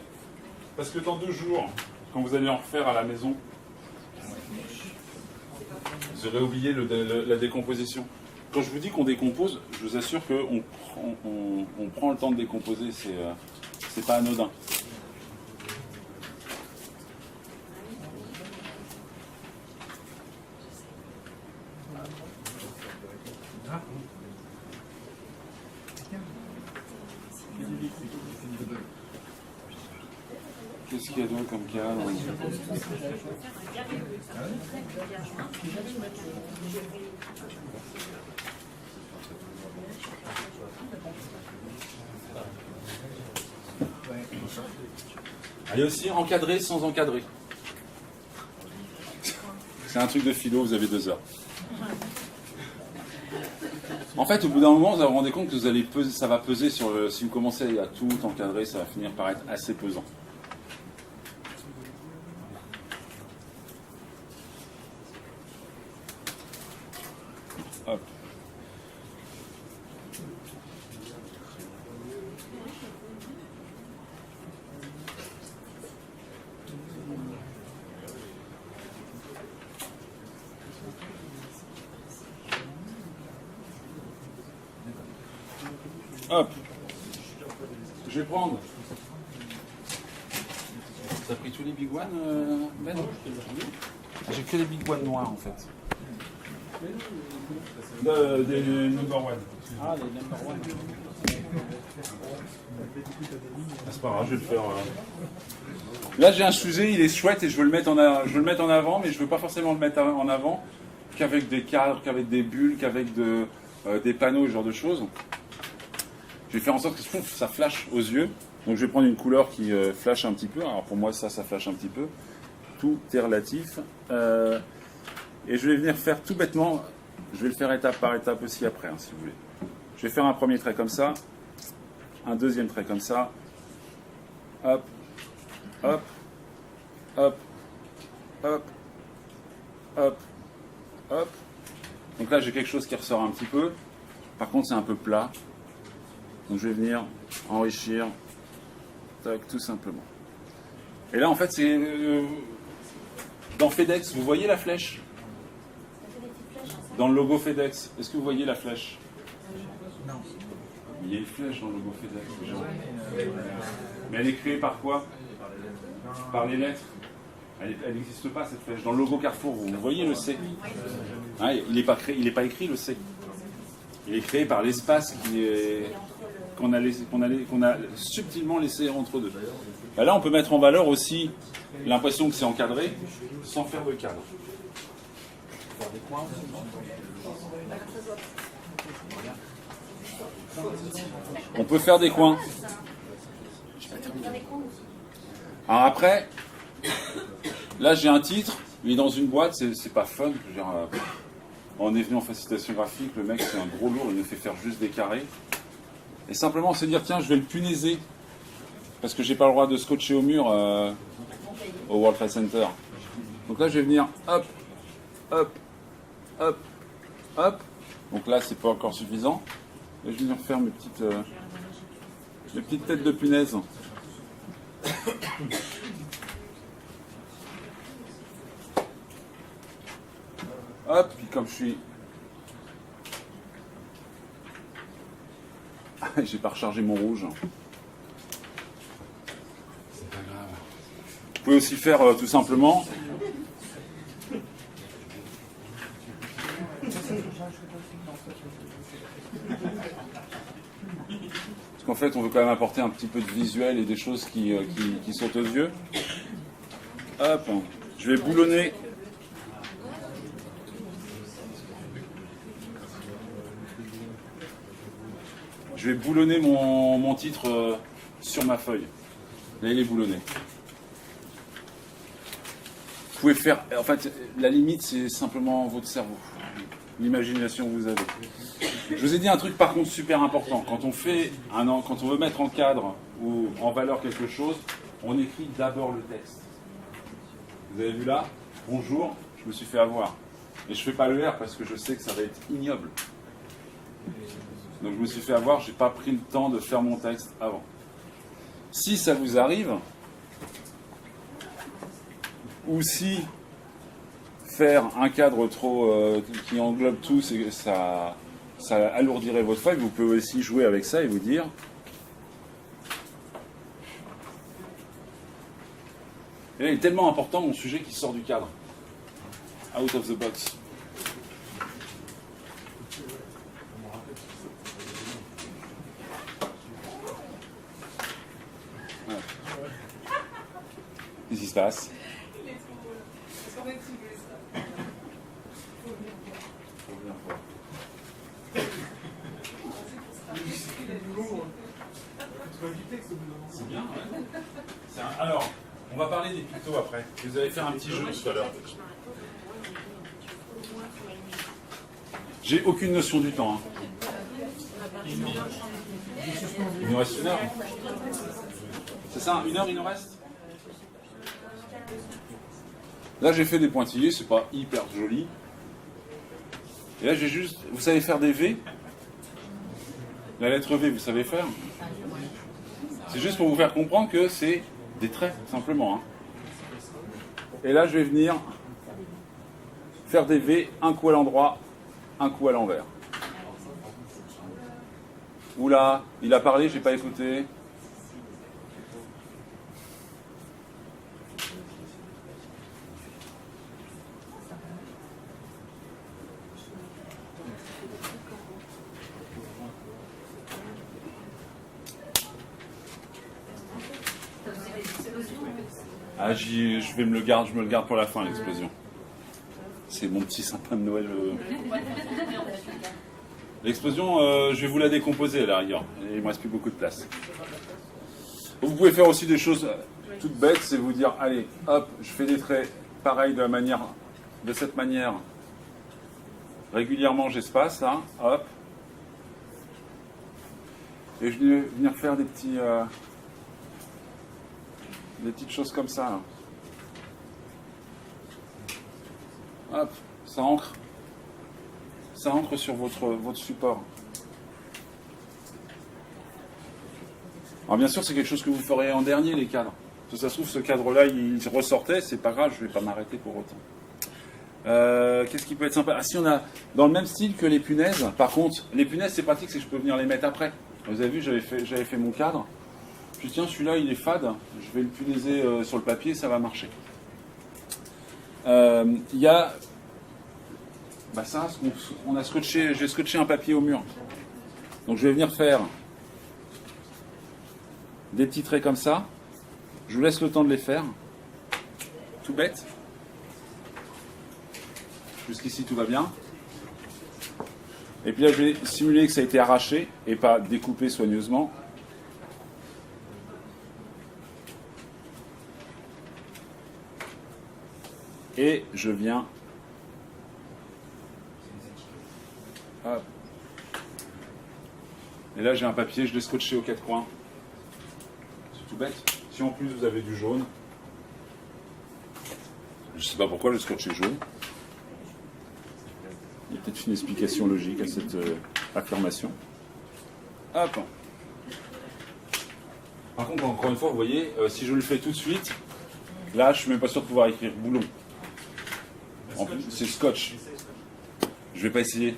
Parce que dans 2 jours, quand vous allez en refaire à la maison, vous aurez oublié la décomposition. Quand je vous dis qu'on décompose, je vous assure qu'on on prend le temps de décomposer, c'est pas anodin. Qu'est-ce qu'il y a d'autre comme cadre? Il y a aussi encadrer sans encadrer. C'est un truc de philo, vous avez 2 heures. En fait, au bout d'un moment, vous vous rendez compte que vous allez peser, ça va peser sur le... Si vous commencez à tout encadrer, ça va finir par être assez pesant. Hop. Hop. Je vais prendre. T'as pris tous les big one, Ben? J'ai que les big one noirs en fait. Des number one. Ah, les number one. Ah, c'est pas grave, je vais le faire. Là, j'ai un sujet, il est chouette et je veux le mettre en avant, mais je veux pas forcément le mettre en avant qu'avec des cadres, qu'avec des bulles, qu'avec des panneaux, ce genre de choses. Je vais faire en sorte que ça flash aux yeux. Donc je vais prendre une couleur qui flash un petit peu. Alors pour moi, ça flash un petit peu. Tout est relatif. Et je vais venir faire tout bêtement. Je vais le faire étape par étape aussi après, hein, si vous voulez. Je vais faire un premier trait comme ça. Un deuxième trait comme ça. Hop. Hop. Hop. Hop. Hop. Hop. Donc là, j'ai quelque chose qui ressort un petit peu. Par contre, c'est un peu plat. Donc je vais venir enrichir, tac, tout simplement. Et là en fait c'est dans FedEx, vous voyez la flèche? Dans le logo FedEx, est-ce que vous voyez la flèche? Non. Il y a une flèche dans le logo FedEx déjà. Mais elle est créée par quoi? Par les lettres. Elle n'existe pas cette flèche. Dans le logo Carrefour, vous voyez le C? Ah, il n'est pas écrit le C. Il est créé par l'espace qu'on a subtilement laissé entre deux. Ben là, on peut mettre en valeur aussi l'impression que c'est encadré sans faire de cadre. Faire des coins. On peut faire des coins. Alors après, là j'ai un titre, il est dans une boîte, c'est pas fun. Je veux dire, on est venu en facilitation graphique, le mec c'est un gros lourd, il nous fait faire juste des carrés. Et simplement se dire, tiens, je vais le punaiser, parce que j'ai pas le droit de scotcher au mur au World Trade Center. Donc là, je vais venir, hop, hop, hop, hop. Donc là, c'est pas encore suffisant. Et je vais venir faire mes petites têtes de punaise. Hop, puis comme je suis... Ah, j'ai pas rechargé mon rouge. C'est pas grave. Vous pouvez aussi faire tout simplement... Parce qu'en fait, on veut quand même apporter un petit peu de visuel et des choses qui sautent aux yeux. Hop, je vais boulonner. Je vais boulonner mon titre sur ma feuille. Là, il est boulonné. Vous pouvez faire... En fait, la limite, c'est simplement votre cerveau. L'imagination que vous avez. Je vous ai dit un truc par contre super important. Quand on veut mettre en cadre ou en valeur quelque chose, on écrit d'abord le texte. Vous avez vu là, bonjour, je me suis fait avoir. Et je fais pas le R parce que je sais que ça va être ignoble. Donc je me suis fait avoir, j'ai pas pris le temps de faire mon texte avant. Si ça vous arrive, ou si faire un cadre trop qui englobe tout, ça alourdirait votre feuille, vous pouvez aussi jouer avec ça et vous dire et là, il est tellement important mon sujet qui sort du cadre. Out of the box. Voilà. Qu'est-ce qui se passe? Il est trop drôle. Est-ce qu'on est ciblé ça? C'est bien, ouais. Alors, on va parler des pictos après. Vous allez faire un petit jeu tout à l'heure. J'ai aucune notion du temps. Il nous reste 1 heure. C'est ça, 1 heure il nous reste? Là j'ai fait des pointillés, c'est pas hyper joli. Et là j'ai juste... Vous savez faire des V? La lettre V, vous savez faire? C'est juste pour vous faire comprendre que c'est des traits, simplement. Hein. Et là, je vais venir faire des V, un coup à l'endroit, un coup à l'envers. Oula, il a parlé, j'ai pas écouté. Ah, je me le garde pour la fin, l'explosion. C'est mon petit sapin de Noël. L'explosion, je vais vous la décomposer à la rigueur. Il ne me reste plus beaucoup de place. Vous pouvez faire aussi des choses toutes bêtes, c'est vous dire, allez, hop, je fais des traits pareil de cette manière. Régulièrement, j'espace, hein, hop. Et je vais venir faire des petites choses comme ça. Là. Hop, ça ancre. Ça ancre sur votre support. Alors bien sûr, c'est quelque chose que vous ferez en dernier, les cadres. Si ça se trouve, ce cadre-là, il ressortait, c'est pas grave, je ne vais pas m'arrêter pour autant. Qu'est-ce qui peut être sympa? Ah si, on a dans le même style que les punaises. Par contre, les punaises, c'est pratique, c'est que je peux venir les mettre après. Vous avez vu, j'avais fait mon cadre. Je me suis dit, tiens, celui-là, il est fade. Je vais le punaiser sur le papier, ça va marcher. Il y a... Bah ça, on a scotché, j'ai scotché un papier au mur. Donc je vais venir faire des petits traits comme ça. Je vous laisse le temps de les faire. Tout bête. Jusqu'ici, tout va bien. Et puis là, je vais simuler que ça a été arraché et pas découpé soigneusement. Et je viens... Hop. Et là, j'ai un papier, je l'ai scotché aux 4 coins. C'est tout bête. Si en plus vous avez du jaune, je ne sais pas pourquoi le scotché jaune. Il y a peut-être une explication logique à cette affirmation. Hop. Par contre, encore une fois, vous voyez, si je le fais tout de suite, là, je ne suis même pas sûr de pouvoir écrire boulon. En plus, c'est scotch. Je vais pas essayer.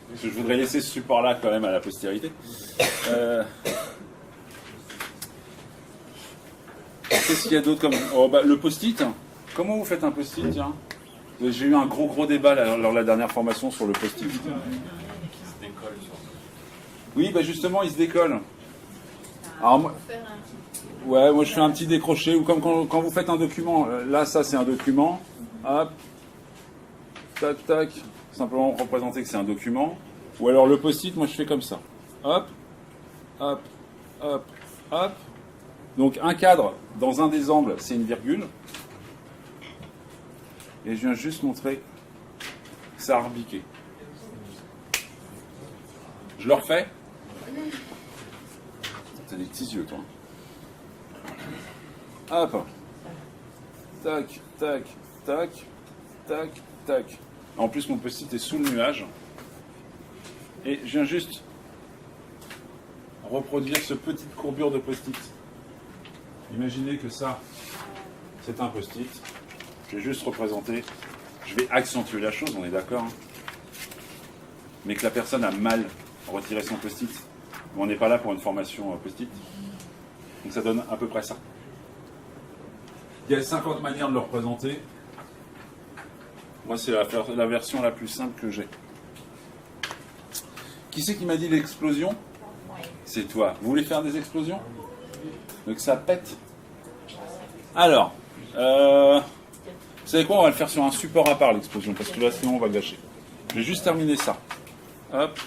Parce que je voudrais laisser ce support-là quand même à la postérité. Qu'est-ce qu'il y a d'autre comme... Oh, bah, le post-it. Comment vous faites un post-it, tiens? J'ai eu un gros débat lors de la dernière formation sur le post-it. Oui, bah justement, il se décolle. Alors, moi je fais un petit décroché, ou comme quand vous faites un document, là ça c'est un document, hop, tac tac, simplement représenter que c'est un document, ou alors le post-it, moi je fais comme ça, hop, hop, hop, hop, donc un cadre dans un des angles c'est une virgule, et je viens juste montrer que ça a rebiqué. Je le refais. T'as des petits yeux, toi. Hop. Tac, tac, tac, tac, tac. En plus, mon post-it est sous le nuage. Et je viens juste reproduire ce petite courbure de post-it. Imaginez que ça, c'est un post-it. Je vais juste représenter. Je vais accentuer la chose, on est d'accord, hein. Mais que la personne a mal retiré son post-it. On n'est pas là pour une formation post-it. Donc ça donne à peu près ça. Il y a 50 manières de le représenter. Moi, c'est la version la plus simple que j'ai. Qui c'est qui m'a dit l'explosion? C'est toi. Vous voulez faire des explosions? Donc ça pète. Alors, vous savez quoi? On va le faire sur un support à part, l'explosion, parce que là, sinon, on va gâcher. Je vais juste terminer ça. Hop.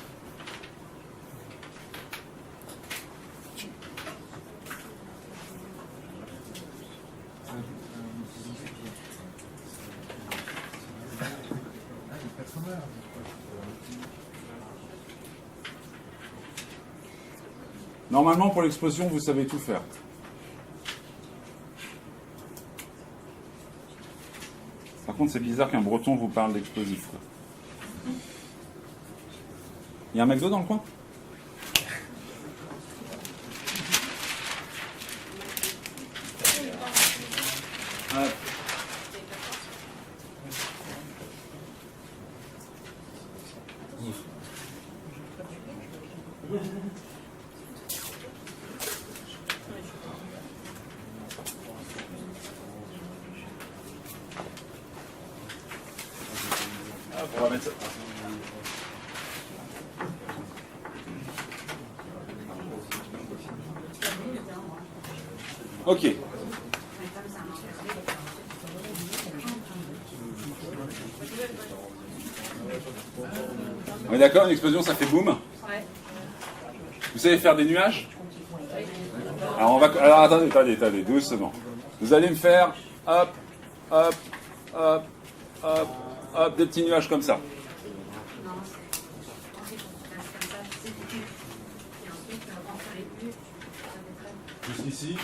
Normalement, pour l'explosion, vous savez tout faire. Par contre, c'est bizarre qu'un breton vous parle d'explosif. Il y a un McDo dans le coin? On va mettre ça. Ok. On est d'accord, une explosion ça fait boum. Ouais. Vous savez faire des nuages? Alors attendez, doucement. Vous allez me faire hop, hop, hop, hop, hop, des petits nuages comme ça. Jusqu'ici,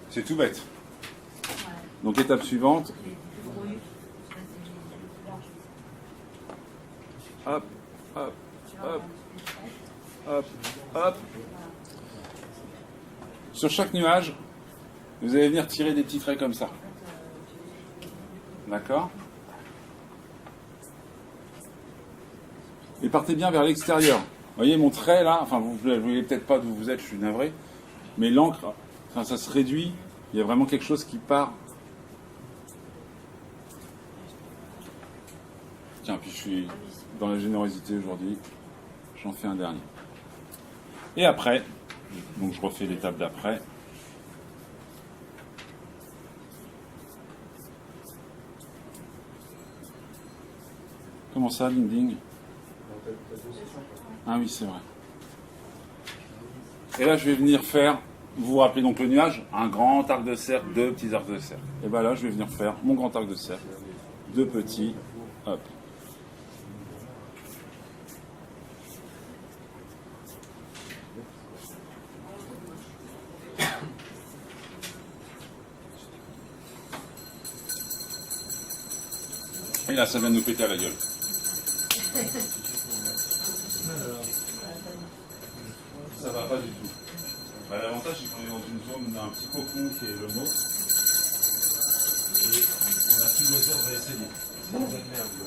c'est tout bête. Donc étape suivante. Hop, hop, hop, hop, hop. Sur chaque nuage, vous allez venir tirer des petits traits comme ça. D'accord? Et partez bien vers l'extérieur. Vous voyez mon trait là, enfin vous ne voyez peut-être pas d'où vous êtes, je suis navré, mais l'encre, enfin, ça se réduit, il y a vraiment quelque chose qui part. Tiens, puis je suis dans la générosité aujourd'hui, j'en fais un dernier. Et après, donc je refais l'étape d'après. Comment ça, ding ding? Ah oui, c'est vrai. Et là, je vais venir faire, vous vous rappelez donc le nuage, un grand arc de cercle, deux petits arcs de cercle. Et bien là, je vais venir faire mon grand arc de cercle, deux petits, hop. Et là, ça vient de nous péter à la gueule. Ça va pas du tout. Bah, l'avantage, c'est qu'on est dans une zone, on a un petit cocon qui est le nôtre. Et on a tout loisir de essayer. C'est très agréable.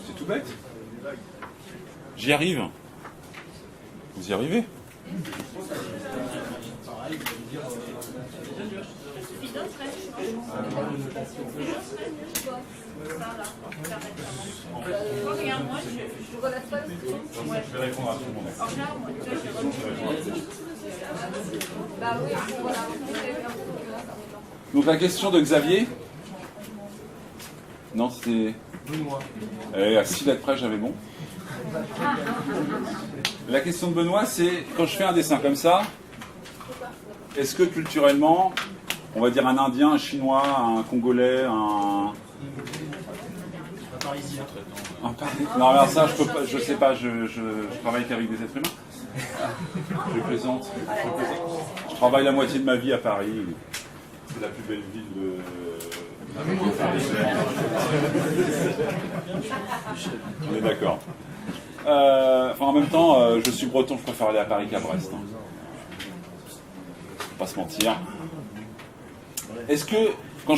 C'est tout bête. J'y arrive. Vous y arrivez? Regarde-moi, je relève pas le truc. Je vais répondre à tout le monde. Regarde-moi, bah oui, voilà. Donc la question de Xavier. Non, c'était. À 6 lettres près, j'avais bon. La question de Benoît, c'est quand je fais un dessin comme ça, est-ce que culturellement, on va dire un Indien, un Chinois, un Congolais, un Parisien. Non, alors ça, je peux pas, je sais pas, je travaille qu'avec des êtres humains. Je plaisante. Je travaille la moitié de ma vie à Paris. C'est la plus belle ville de. On est d'accord. En même temps, je suis breton, je préfère aller à Paris qu'à Brest. Hein. Faut pas se mentir. Est-ce que, quand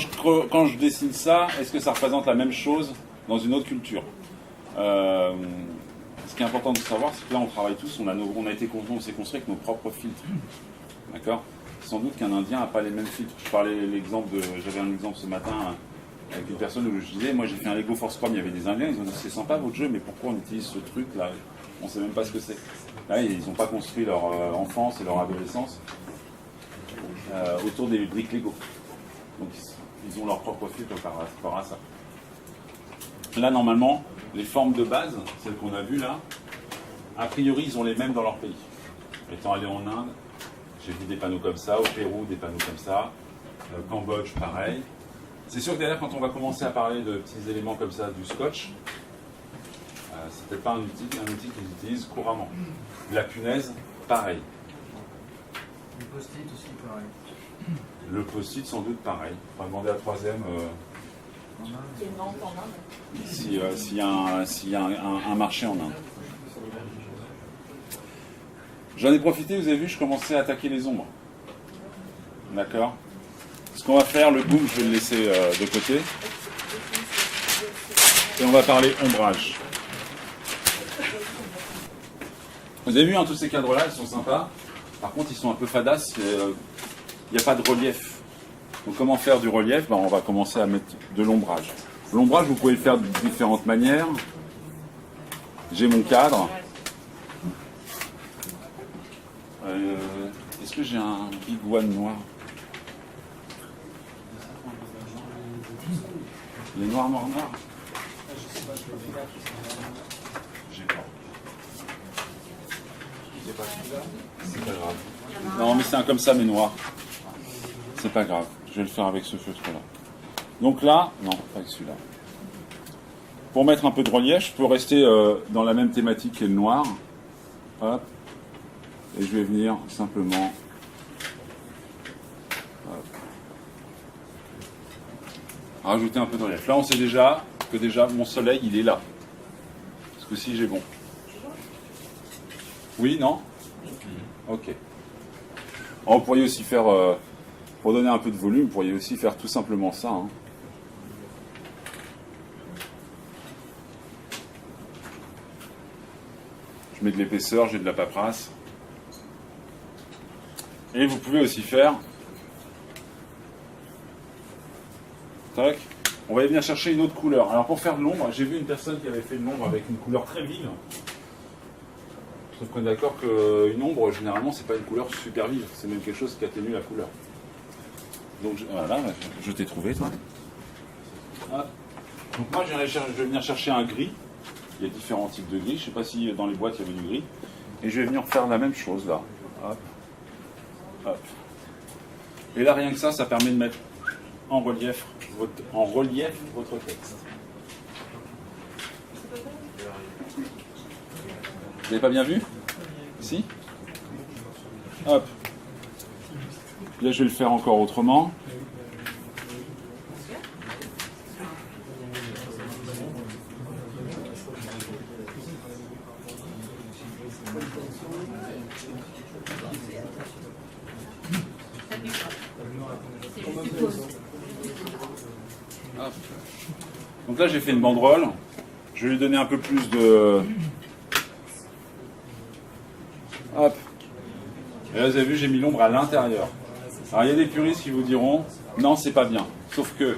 je dessine ça, est-ce que ça représente la même chose dans une autre culture? Ce qui est important de savoir, c'est que là, on travaille tous, on a été construit avec nos propres filtres. D'accord? Sans doute qu'un Indien n'a pas les mêmes filtres. J'avais un exemple ce matin avec une personne où je disais, moi j'ai fait un Lego Force Chrome, il y avait des Indiens, ils ont dit c'est sympa votre jeu, mais pourquoi on utilise ce truc là? On ne sait même pas ce que c'est. Là, ils n'ont pas construit leur enfance et leur adolescence autour des briques Lego. Donc ils ont leur propre filtre par rapport à ça. Là normalement, les formes de base, celles qu'on a vues là, a priori ils ont les mêmes dans leur pays. Étant allé en Inde, j'ai vu des panneaux comme ça, au Pérou des panneaux comme ça, au Cambodge pareil. C'est sûr que derrière, quand on va commencer à parler de petits éléments comme ça, du scotch, c'est peut-être pas un outil qu'ils utilisent couramment. La punaise, pareil. Le post-it aussi, pareil. Le post-it, sans doute pareil. On va demander à troisième s'il y a un marché en Inde. J'en ai profité, vous avez vu, je commençais à attaquer les ombres. D'accord? Ce qu'on va faire, le boom, je vais le laisser de côté. Et on va parler ombrage. Vous avez vu, hein, tous ces cadres-là, ils sont sympas. Par contre, ils sont un peu fadasses. Il n'y a pas de relief. Donc comment faire du relief? On va commencer à mettre de l'ombrage. L'ombrage, vous pouvez le faire de différentes manières. J'ai mon cadre. Est-ce que j'ai un big one noir? Les noirs. J'ai pas. C'est pas grave. Non, mais c'est un comme ça, mais noir. C'est pas grave. Je vais le faire avec ce feutre-là. Donc là, non, pas avec celui-là. Pour mettre un peu de relief, je peux rester dans la même thématique que le noir. Hop. Et je vais venir simplement. Hop. Rajouter un peu de relief. Là, on sait déjà que mon soleil, il est là. Parce que si j'ai bon. Oui, non? Ok. Alors, vous pourriez aussi faire, pour donner un peu de volume, vous pourriez aussi faire tout simplement ça. Hein. Je mets de l'épaisseur, j'ai de la paperasse. Et vous pouvez aussi faire... Tac. On va venir chercher une autre couleur. Alors pour faire de l'ombre, j'ai vu une personne qui avait fait de l'ombre avec une couleur très vive. On est d'accord qu'une ombre, généralement, c'est pas une couleur super vive. C'est même quelque chose qui atténue la couleur. Donc voilà, je t'ai trouvé, toi. Ah. Donc moi, je vais venir chercher un gris. Il y a différents types de gris. Je ne sais pas si dans les boîtes, il y avait du gris. Et je vais venir faire la même chose, là. Hop. Hop. Et là, rien que ça permet de mettre en relief votre texte. Vous n'avez pas bien vu? Si? Hop. Là, je vais le faire encore autrement. Hop. Donc là, j'ai fait une banderole. Je vais lui donner un peu plus de... Hop. Et là, vous avez vu, j'ai mis l'ombre à l'intérieur. Alors, il y a des puristes qui vous diront, non, c'est pas bien. Sauf que,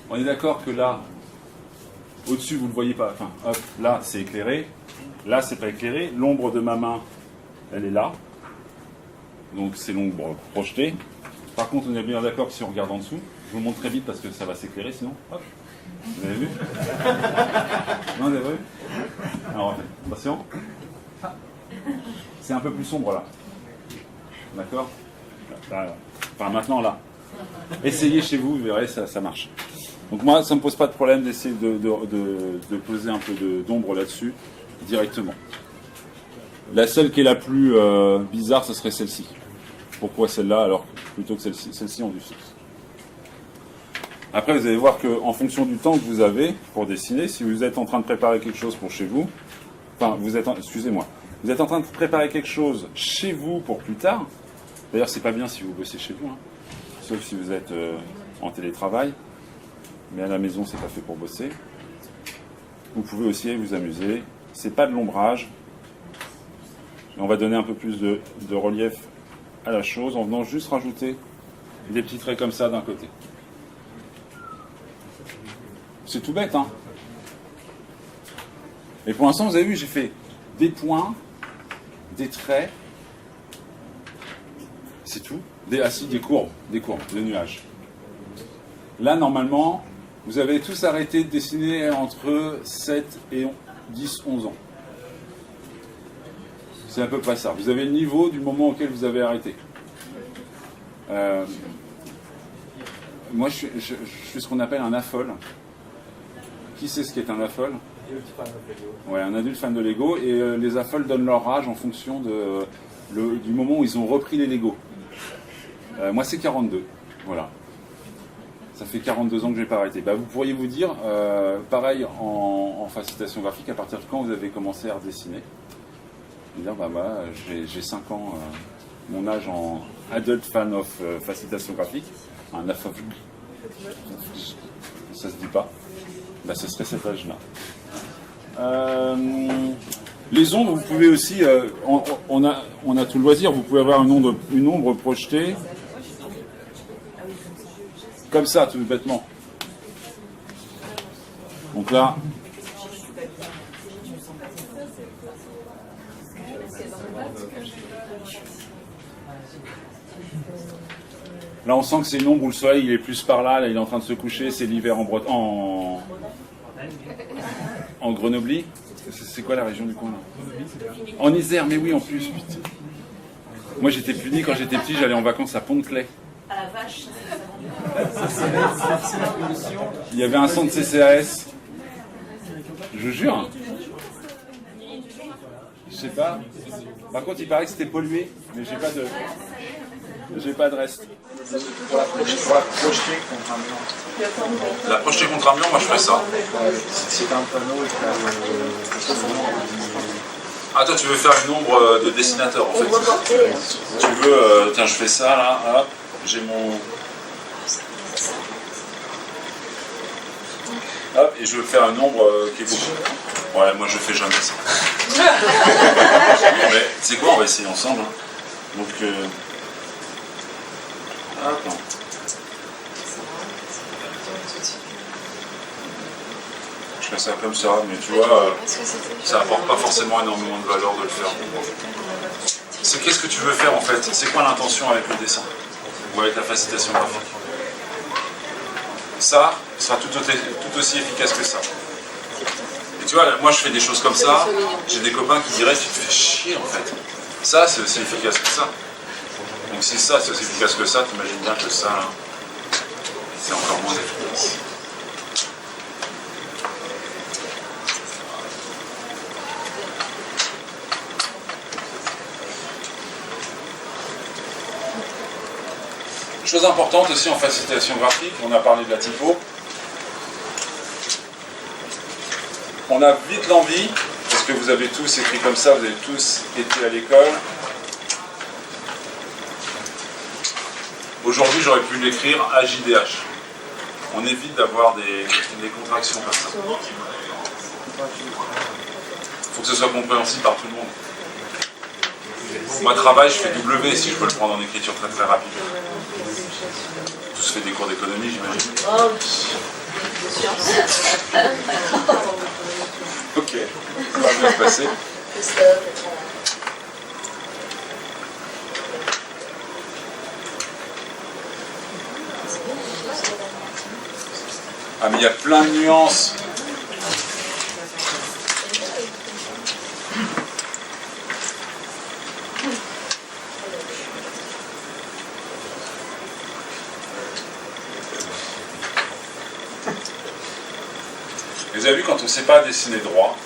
on est d'accord que là, au-dessus, vous ne le voyez pas. Enfin, hop, là, c'est éclairé. Là, c'est pas éclairé. L'ombre de ma main, elle est là. Donc, c'est l'ombre projetée. Par contre, on est bien d'accord que si on regarde en dessous, je vous le montre très vite parce que ça va s'éclairer sinon. Hop. Vous avez vu? Non, vous avez vu? Alors, attention. C'est un peu plus sombre là. D'accord? Enfin, maintenant là. Essayez chez vous, vous verrez, ça marche. Donc moi, ça ne me pose pas de problème d'essayer de poser un peu d'ombre là-dessus directement. La seule qui est la plus bizarre, ce serait celle-ci. Pourquoi celle-là alors plutôt que celle-ci? Celle-ci ont du sens. Après, vous allez voir qu'en fonction du temps que vous avez pour dessiner, si vous êtes en train de préparer quelque chose pour chez vous, enfin, excusez-moi, vous êtes en train de préparer quelque chose chez vous pour plus tard. D'ailleurs, c'est pas bien si vous bossez chez vous, hein, sauf si vous êtes en télétravail. Mais à la maison, c'est pas fait pour bosser. Vous pouvez aussi vous amuser. C'est pas de l'ombrage. On va donner un peu plus de relief à la chose en venant juste rajouter des petits traits comme ça d'un côté. C'est tout bête, hein. Et pour l'instant, vous avez vu, j'ai fait des points, des traits. C'est tout. Des courbes, des nuages. Là, normalement, vous avez tous arrêté de dessiner entre 7 et 10, 11 ans. C'est à peu près ça. Vous avez le niveau du moment auquel vous avez arrêté. Moi, je suis ce qu'on appelle un affol. Qui sait ce qu'est un affol? Ouais, un adulte fan de Lego. Et les affoles donnent leur âge en fonction du moment où ils ont repris les Lego. Moi, c'est 42. Voilà. Ça fait 42 ans que je n'ai pas arrêté. Bah, vous pourriez vous dire, pareil en facilitation graphique, à partir de quand vous avez commencé à redessiner? Et dire, bah, j'ai 5 ans, mon âge en adult fan of facilitation graphique, un AFOF, ça se dit pas, bah, ce serait cet âge-là. Les ombres, vous pouvez aussi, on a tout le loisir, vous pouvez avoir une ombre projetée, comme ça, tout bêtement. Donc là, on sent que c'est une ombre où le soleil il est plus par là, il est en train de se coucher, c'est l'hiver en Grenoble. C'est quoi la région du coin là? En Isère, mais oui, en plus, putain. Moi j'étais puni quand j'étais petit, j'allais en vacances à Pont-de-Clay. À la vache. Il y avait un centre CCAS. Je vous jure. Je sais pas. Par contre, il paraît que c'était pollué, mais j'ai pas de reste. Pour la projeter contre un mur. La projeter contre un mur, moi je ferais ça. C'est un panneau et Ah, toi tu veux faire une ombre de dessinateur en fait. Tu veux, tiens, je fais ça là, hop, j'ai mon. Hop, et je veux faire une ombre qui est beaucoup. Ouais, moi je fais jamais ça. Mais tu sais quoi, on va essayer ensemble. Hein. Donc, hop. Je fais ça comme ça, mais tu vois, ça apporte pas forcément énormément de valeur de le faire. C'est qu'est-ce que tu veux faire en fait? C'est quoi l'intention avec le dessin? Ou avec la facilitation graphique? Ça sera tout aussi efficace que ça. Et tu vois, moi je fais des choses comme ça, j'ai des copains qui diraient tu te fais chier en fait. Ça c'est aussi efficace que ça. Donc si ça c'est aussi efficace que ça, t'imagines bien que ça, là, c'est encore moins efficace. Chose importante aussi en facilitation graphique, on a parlé de la typo. On a vite l'envie, parce que vous avez tous écrit comme ça, vous avez tous été à l'école, Aujourd'hui, j'aurais pu l'écrire AJDH. On évite d'avoir des contractions comme ça. Il faut que ce soit compréhensible par tout le monde. Moi, travail, je fais W si je peux le prendre en écriture très très rapide. Tout se fait des cours d'économie, j'imagine. Ok, ça va bien se passer. Ah, mais il y a plein de nuances. Vous avez vu, quand on ne sait pas dessiner droit,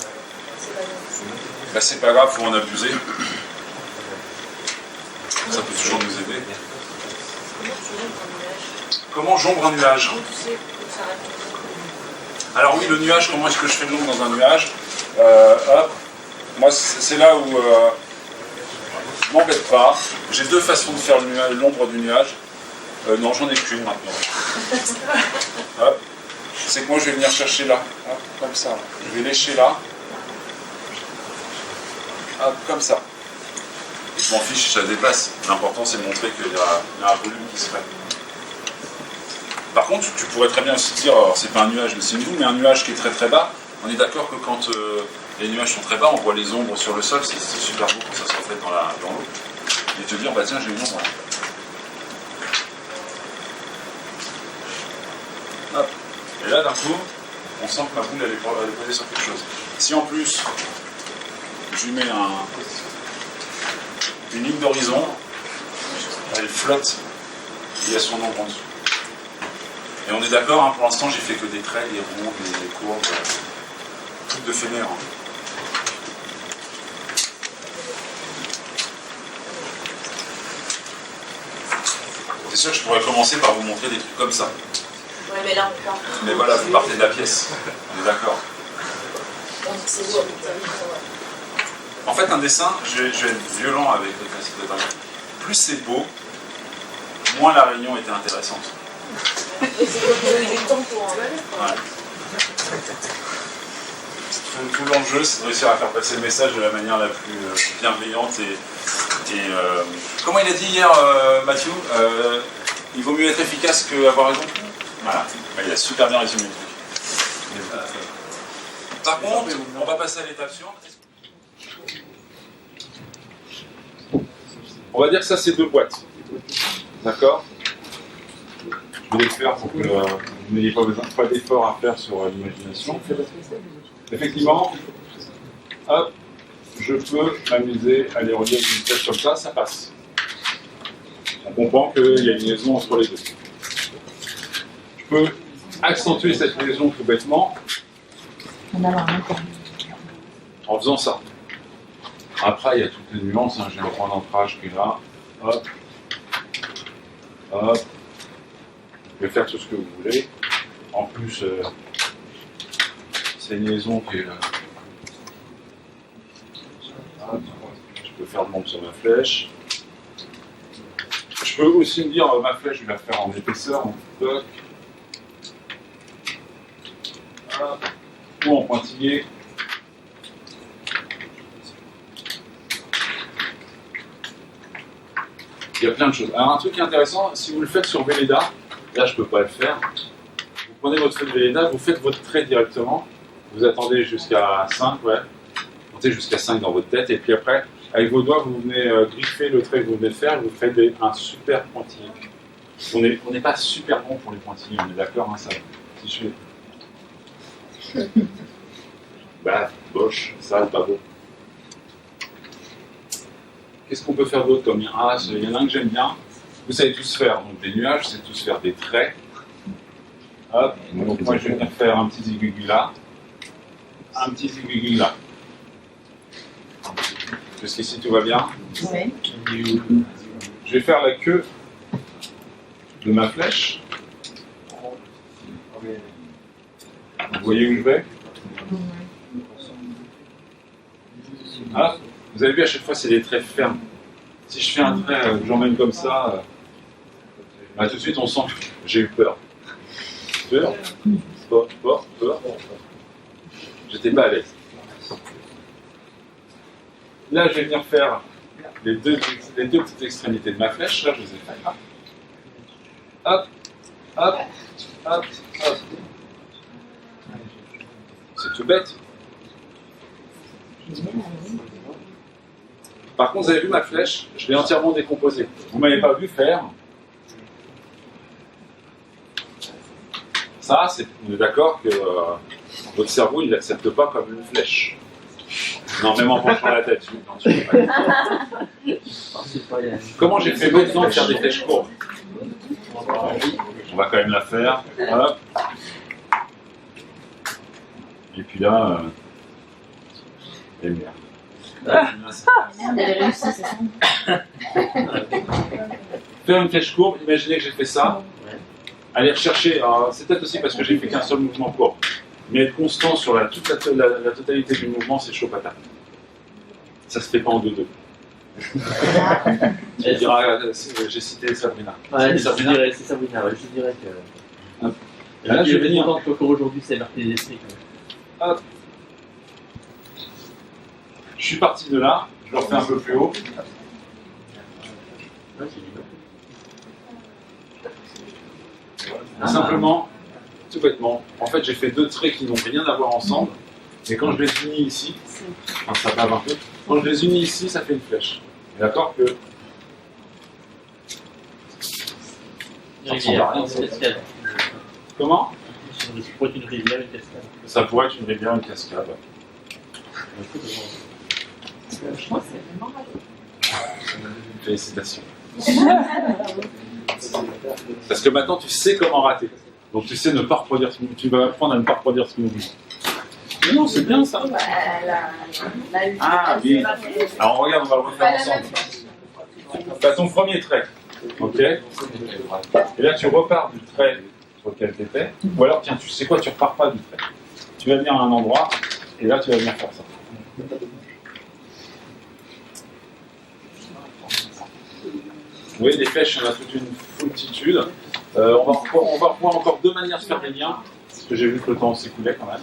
bah c'est pas grave, il faut en abuser. Ça peut toujours nous aider. Comment j'ombre un nuage? Alors oui, le nuage, comment est-ce que je fais de l'ombre dans un nuage? Hop, moi c'est là où je m'embête pas. J'ai deux façons de faire l'ombre du nuage. Non, j'en ai qu'une maintenant. Hop. C'est que moi je vais venir chercher là, hop, comme ça. Je vais lécher là. Hop, comme ça. Je m'en fiche si ça dépasse. L'important c'est de montrer qu'il y a un volume qui se fait. Par contre, tu pourrais très bien aussi dire, alors c'est pas un nuage mais c'est une boule, mais un nuage qui est très très bas. On est d'accord que quand les nuages sont très bas, on voit les ombres sur le sol, c'est super beau quand ça se reflète dans l'eau. Et te dire, bah tiens, j'ai une ombre. Hop. Et là, d'un coup, on sent que ma boule elle est posée sur quelque chose. Si en plus, je lui mets une ligne d'horizon, elle flotte, il y a son ombre en dessous. Et on est d'accord, hein, pour l'instant, j'ai fait que des traits, des ronds, des courbes, trucs de fainéant. C'est sûr que je pourrais commencer par vous montrer des trucs comme ça. Ouais, mais là, on peut. Mais voilà, vous partez de la pièce. On est d'accord. C'est beau. En fait, un dessin, je vais être violent avec les classiques de talent. Plus c'est beau, moins la réunion était intéressante. Et c'est comme il y a eu du temps pour en aller. Ouais. Tout l'enjeu, c'est de réussir à faire passer le message de la manière la plus bienveillante et comment il a dit hier, Mathieu, il vaut mieux être efficace qu'avoir raison. Voilà, il a super bien résumé le truc. Par contre, on va passer à l'étape suivante. On va dire que ça, c'est deux boîtes. D'accord? Je vais les faire pour que vous n'ayez pas d'effort à faire sur l'imagination. Effectivement, hop, je peux m'amuser à les relier avec une flèche comme ça passe. On comprend qu'il y a une liaison entre les deux. Je peux accentuer cette liaison tout bêtement en faisant ça. Après, il y a toutes les nuances, hein. J'ai un point d'ancrage qui est là, hop, hop. Je vais faire tout ce que vous voulez. En plus, c'est une liaison qui est... je peux faire de l'ombre sur ma flèche. Je peux aussi me dire, ma flèche, je vais la faire en épaisseur, en bloc. Ou en pointillé. Il y a plein de choses. Alors un truc qui est intéressant, si vous le faites sur Velleda, là je ne peux pas le faire, vous prenez votre feuille de Velleda, vous faites votre trait directement, vous attendez jusqu'à 5, ouais, vous montez jusqu'à 5 dans votre tête, et puis après, avec vos doigts, vous venez griffer le trait que vous venez de faire, et vous faites un super pointillé. On n'est pas super bon pour les pointillés, on est d'accord, hein, ça. Si je fais... bah, boche, sale, pas beau. Qu'est-ce qu'on peut faire d'autre comme il y en a un que j'aime bien. Vous savez tous faire donc, des nuages, vous savez tous faire des traits. Hop, donc moi je vais venir faire un petit zigouigou là, un petit zigouigou là. Jusqu'ici tout va bien. Oui. Je vais faire la queue de ma flèche. Vous voyez où je vais? Ah, vous avez vu à chaque fois c'est des traits fermes. Si je fais un trait que j'emmène comme ça, Tout de suite, on sent que j'ai eu peur. Peur. J'étais pas à l'aise. Là, je vais venir faire les deux petites extrémités de ma flèche. Là, je les ai fait. Hop, hop, hop, hop. C'est tout bête. Par contre, vous avez vu ma flèche, je l'ai entièrement décomposée. Vous ne m'avez pas vu faire. Ça, on est d'accord que votre cerveau, il ne l'accepte pas comme une flèche. Non, même en penchant la tête. Comment j'ai fait besoin de faire des flèches courbes? On va quand même la faire. Hop. Et puis là, et merde. Faire une flèche courbe, imaginez que j'ai fait ça. Aller rechercher, c'est peut-être aussi parce que j'ai fait qu'un seul mouvement court, mais être constant sur toute la totalité du mouvement, c'est chaud patate. Ça se fait pas en 2-2. Tu diras, j'ai cité Sabrina. Ouais, c'est Sabrina. C'est Sabrina, ouais, je dirais que. Là, je vais venir. Encore aujourd'hui, c'est marqué des esprits. Hop. Je suis parti de là, je le refais un peu plus haut. Simplement, tout bêtement, en fait j'ai fait deux traits qui n'ont rien à voir ensemble, et quand je les unis ici, enfin ça bave un peu, quand je les unis ici, ça fait une flèche. D'accord que... Ça ressemble à rien. Comment? Ça pourrait être une rivière, une cascade. Ça pourrait être une rivière, une cascade. Je crois que c'est vraiment mal. Félicitations. Parce que maintenant tu sais comment rater. Donc tu sais ne pas reproduire ce mouvement. Tu vas apprendre à ne pas reproduire ce mouvement. Mais non, c'est bien ça. Ah oui. Alors regarde, on va le refaire ensemble. Tu as ton premier trait. Ok. Et là tu repars du trait sur lequel tu étais. Ou alors tiens, tu sais quoi, tu repars pas du trait. Tu vas venir à un endroit et là tu vas venir faire ça. Vous voyez, des flèches, il y en a toute une foultitude. On va revoir encore deux manières de faire des liens, parce que j'ai vu que le temps s'écoulait quand même.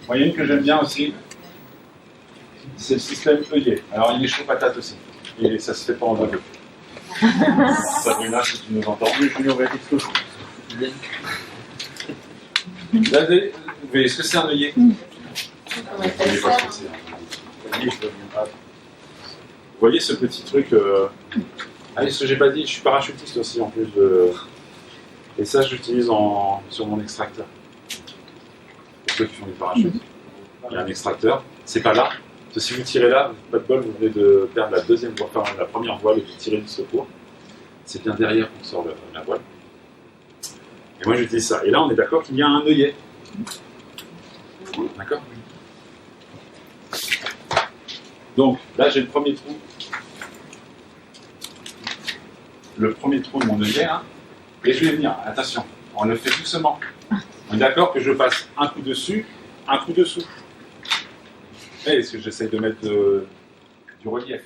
Moi, il y a une que j'aime bien aussi, c'est le système œillet. Alors, il est chaud patate aussi, et ça se fait pas en deux. Sabrina, si tu nous entends. Oui, je lui aurais dit tout. Là, est-ce que c'est un œillet? Vous voyez ce petit truc Ah oui, ce que j'ai pas dit, je suis parachutiste aussi en plus de... Et ça, j'utilise sur mon extracteur. Pour ceux qui font du parachute. Il y a un extracteur, c'est pas là. Parce que si vous tirez là, pas de bol, vous venez de perdre la deuxième voile, enfin la première voile et vous tirez du secours. C'est bien derrière qu'on sort la voile. Et moi j'utilise ça. Et là, on est d'accord qu'il y a un œillet. D'accord? Donc là, j'ai le premier trou. Le premier trou de mon œillet, hein, et je vais venir, attention, on le fait doucement. On est d'accord que je passe un coup dessus, un coup dessous. Est-ce que j'essaie de mettre du relief?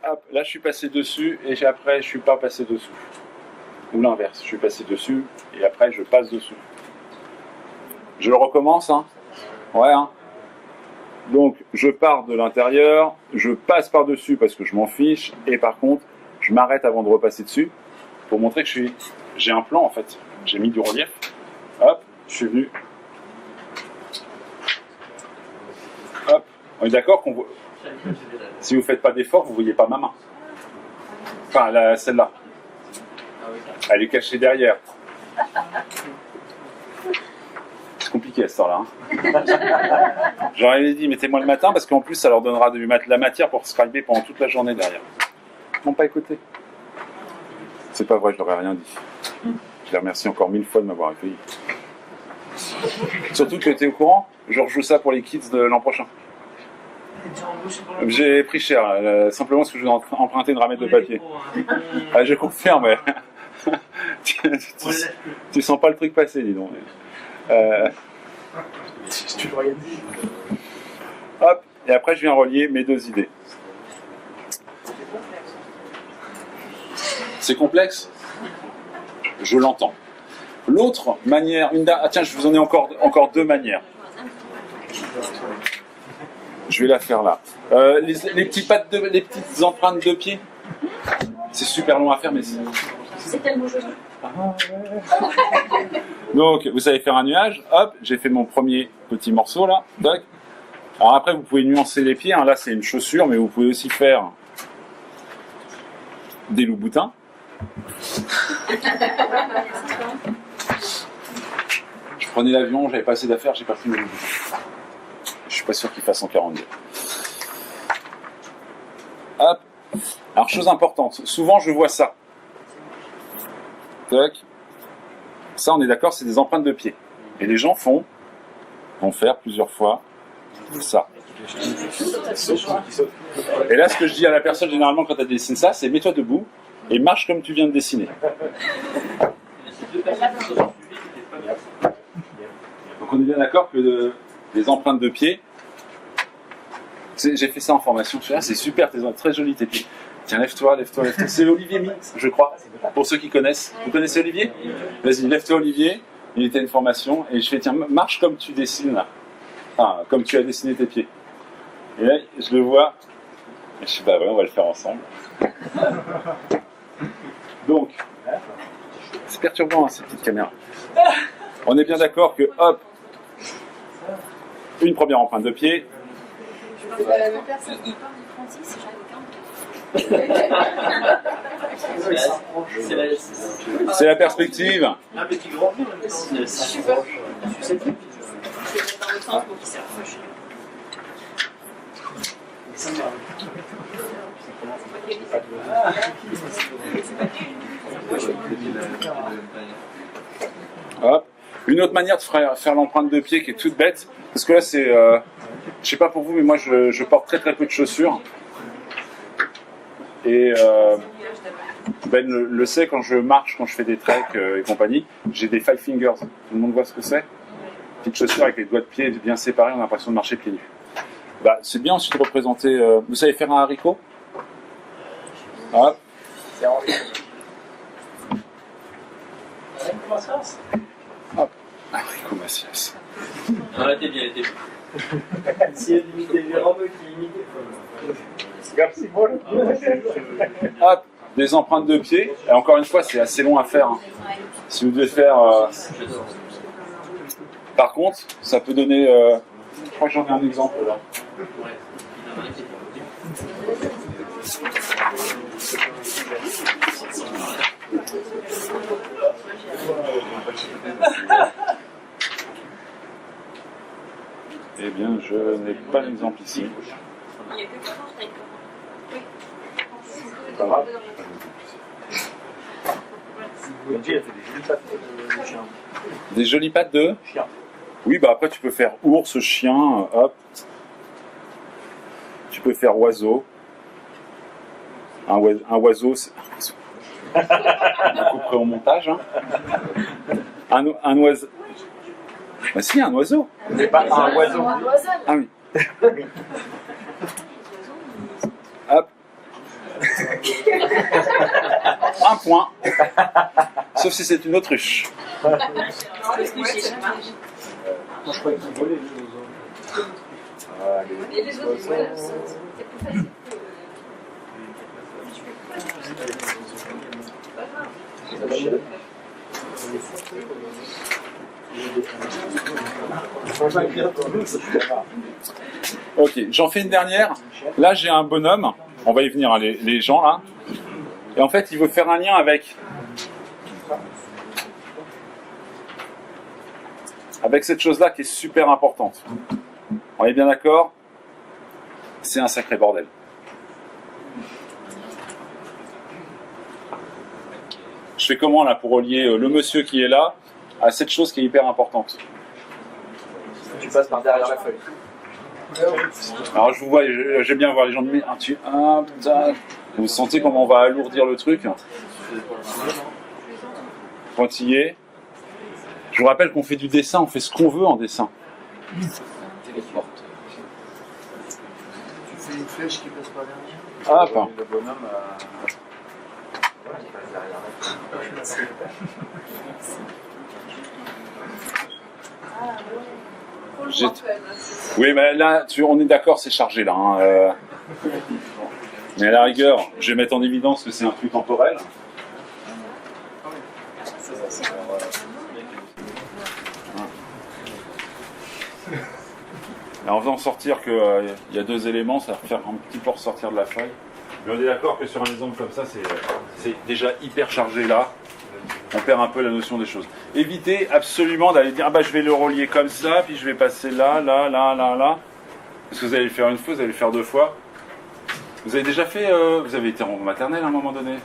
Hop, là je suis passé dessus et après je suis pas passé dessous. Ou l'inverse, je suis passé dessus et après je passe dessous. Je le recommence, hein. Ouais, hein. Donc je pars de l'intérieur, je passe par-dessus parce que je m'en fiche, et par contre, je m'arrête avant de repasser dessus pour montrer que j'ai un plan en fait. J'ai mis du relief. Hop, je suis venu. Hop, on est d'accord qu'on voit. Si vous ne faites pas d'effort, vous ne voyez pas ma main. Enfin, celle-là. Elle est cachée derrière. C'est compliqué à ce temps-là. Hein. J'aurais dit, mettez-moi le matin parce qu'en plus, ça leur donnera de la matière pour scriber pendant toute la journée derrière. Ils n'ont pas écouté. C'est pas vrai, je leur ai rien dit. Je les remercie encore 1000 fois de m'avoir accueilli. Surtout que tu es au courant, je rejoue ça pour les kids de l'an prochain. J'ai pris cher, simplement parce que je vais emprunter une ramette de papier. Ah, je confirme, mais tu sens pas le truc passer, dis donc. Hop, et après je viens relier mes deux idées. C'est complexe? je l'entends. L'autre manière, ah tiens, je vous en ai encore deux manières. Je vais la faire là. Les petites empreintes de pied. C'est super long à faire, mais C'est tellement joli. Donc, vous savez faire un nuage. Hop, j'ai fait mon premier petit morceau là. Tac. Alors après, vous pouvez nuancer les pieds. Hein. Là, c'est une chaussure, mais vous pouvez aussi faire des loups-boutins. Je prenais l'avion, j'avais pas assez d'affaires, j'ai pas pris mes loups-boutins. Je suis pas sûr qu'il fasse en 42. Hop. Alors, chose importante, souvent je vois ça. Tac. Ça, on est d'accord, c'est des empreintes de pied. Et les gens vont faire plusieurs fois ça. Et là, ce que je dis à la personne généralement quand elle dessine ça, c'est mets-toi debout et marche comme tu viens de dessiner. Donc on est bien d'accord que les empreintes de pied, j'ai fait ça en formation, je suis là, c'est super, très joli tes pieds. Tiens, lève-toi. C'est Olivier Mintz, je crois, pour ceux qui connaissent. Vous connaissez Olivier? Vas-y, lève-toi Olivier. Il était à une formation et je fais, tiens, marche comme tu dessines là. Enfin, comme tu as dessiné tes pieds. Et là, je le vois. Et je suis bah ouais, on va le faire ensemble. Donc, c'est perturbant hein, ces petites caméras. On est bien d'accord que, hop, une première empreinte de pied. C'est la perspective. Un petit grand peu, Hop. Une autre manière de faire l'empreinte de pied qui est toute bête, parce que là c'est, je sais pas pour vous, mais moi je porte très peu de chaussures. Et Ben le sait, quand je marche, quand je fais des treks et compagnie, j'ai des 5 fingers. Tout le monde voit ce que c'est? Petite chaussure avec les doigts de pied bien séparés, on a l'impression de marcher pieds nus. Bah, c'est bien aussi de représenter... vous savez faire un haricot? Hop. Hop. Haricot Macias. Non, elle était bien, elle était bien. Si elle imitait Jérôme qui imitait. Merci beaucoup. Hop. Des empreintes de pied. Et encore une fois, c'est assez long à faire. Hein. Si vous devez faire... Par contre, ça peut donner... Je crois que j'en ai un exemple là. Eh bien, je n'ai pas l'exemple ici. Il n'y a que le portail. Ça va? Des jolies pattes de Chien. Oui, bah après tu peux faire ours, chien, hop. Tu peux faire oiseau. Un oiseau, c'est... On couperait au montage. Hein. Un oiseau. Bah si, un oiseau. C'est pas un oiseau. Ah oui. Hop. Un point. Sauf si c'est une autruche. Moi, je croyais qu'ils volaient les oiseaux. Et les autres, voilà, c'est plus facile. Ok, j'en fais une dernière. Là, j'ai un bonhomme. On va y venir, hein, les gens là. Et en fait, il veut faire un lien avec cette chose-là qui est super importante. On est bien d'accord? C'est un sacré bordel. Je fais comment là pour relier le monsieur qui est là à cette chose qui est hyper importante? Tu passes par derrière la feuille. Alors je vous vois, j'aime bien voir les gens de mes... Vous sentez comment on va alourdir le truc? Pointillé. Je vous rappelle qu'on fait du dessin, on fait ce qu'on veut en dessin. Tu fais une flèche qui passe par derrière. Hop. Le bonhomme Faut le J'ai- voir quand même, là, c'est- Oui, mais là, on est d'accord, c'est chargé là. Hein. Mais à la rigueur, je vais mettre en évidence que c'est un flux temporel. Et en faisant sortir qu'il y a deux éléments, ça va faire un petit peu ressortir de la feuille. Mais on est d'accord que sur un exemple comme ça, c'est déjà hyper chargé là. On perd un peu la notion des choses. Évitez absolument d'aller dire ah bah je vais le relier comme ça, puis je vais passer là, là, là, là, là. Parce que vous allez le faire une fois, vous allez le faire deux fois. Vous avez déjà fait, vous avez été en maternelle à un moment donné.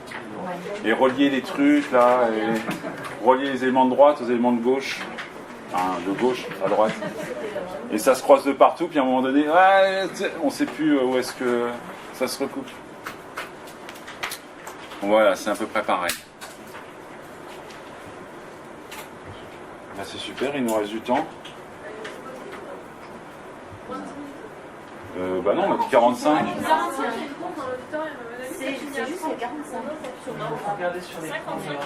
Et relier les trucs là, et relier les éléments de droite aux éléments de gauche. Enfin, de gauche à droite. Et ça se croise de partout, puis à un moment donné, on ne sait plus où est-ce que ça se recoupe. Voilà, c'est à peu près pareil. Là c'est super, il nous reste du temps. Bah non, on a dit 45. C'est juste les 45. Regardez sur les 55.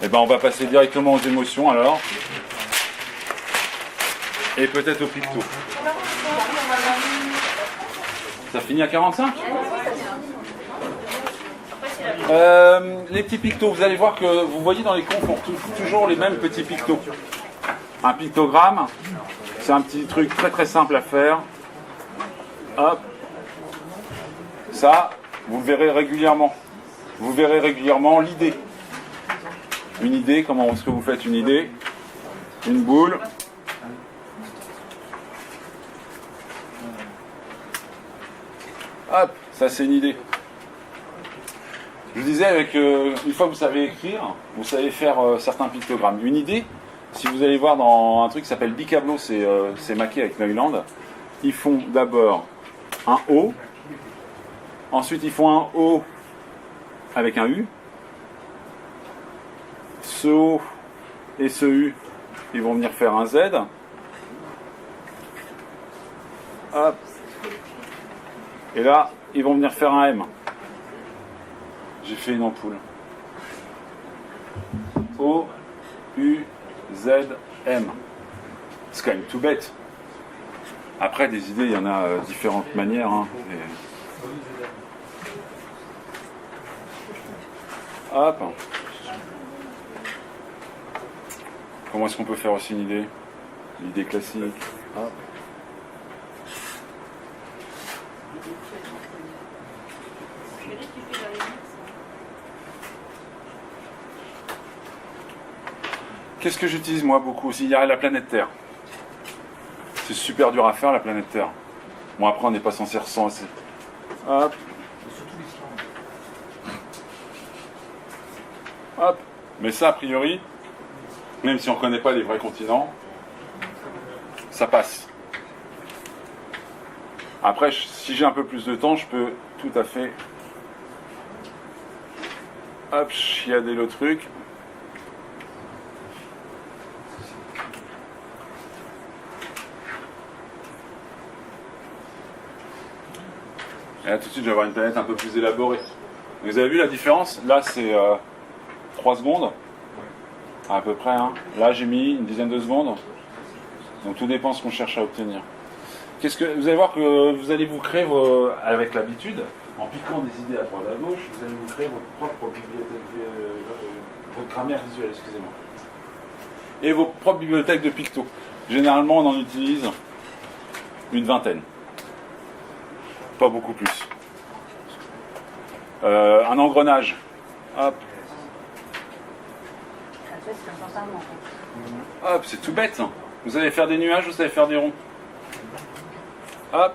Eh ben on va passer directement aux émotions alors. Et peut-être au picto. Ça finit à 45 ? Les petits pictos, vous allez voir que vous voyez dans les confs, on retrouve toujours les mêmes petits pictos. Un pictogramme, c'est un petit truc très très simple à faire. Hop. Ça, vous le verrez régulièrement. Vous verrez régulièrement l'idée. Une idée, comment est-ce que vous faites une idée? Une boule. Hop, ça c'est une idée. Je vous disais, une fois que vous savez écrire, vous savez faire certains pictogrammes. Une idée, si vous allez voir dans un truc qui s'appelle Bicablo, c'est maqué avec Neuland, ils font d'abord un O, ensuite ils font un O avec un U, ce O et ce U, ils vont venir faire un Z, hop, et là, ils vont venir faire un M. J'ai fait une ampoule. O, U, Z, M. C'est quand même tout bête. Après, des idées, il y en a différentes manières. Hein. Hop. Comment est-ce qu'on peut faire aussi une idée? L'idée classique. Hop. Qu'est-ce que j'utilise moi beaucoup aussi? Il y a la planète Terre. C'est super dur à faire la planète Terre. Bon après on n'est pas censé ressentir. Hop. Hop. Mais ça a priori, même si on ne connaît pas les vrais continents, ça passe. Après, si j'ai un peu plus de temps, je peux tout à fait hop, chiader le truc. Et là tout de suite je vais avoir une planète un peu plus élaborée. Vous avez vu la différence? Là c'est 3 secondes à peu près. Hein. Là j'ai mis une dizaine de secondes. Donc tout dépend de ce qu'on cherche à obtenir. Vous allez voir que vous allez vous créer avec l'habitude, en piquant des idées à droite à gauche, vous allez vous créer votre propre bibliothèque, votre grammaire visuelle, excusez-moi. Et vos propres bibliothèques de picto. Généralement on en utilise une vingtaine. Pas beaucoup plus. Un engrenage. Hop. Hop, c'est tout bête. Vous savez faire des nuages, vous savez faire des ronds. Hop.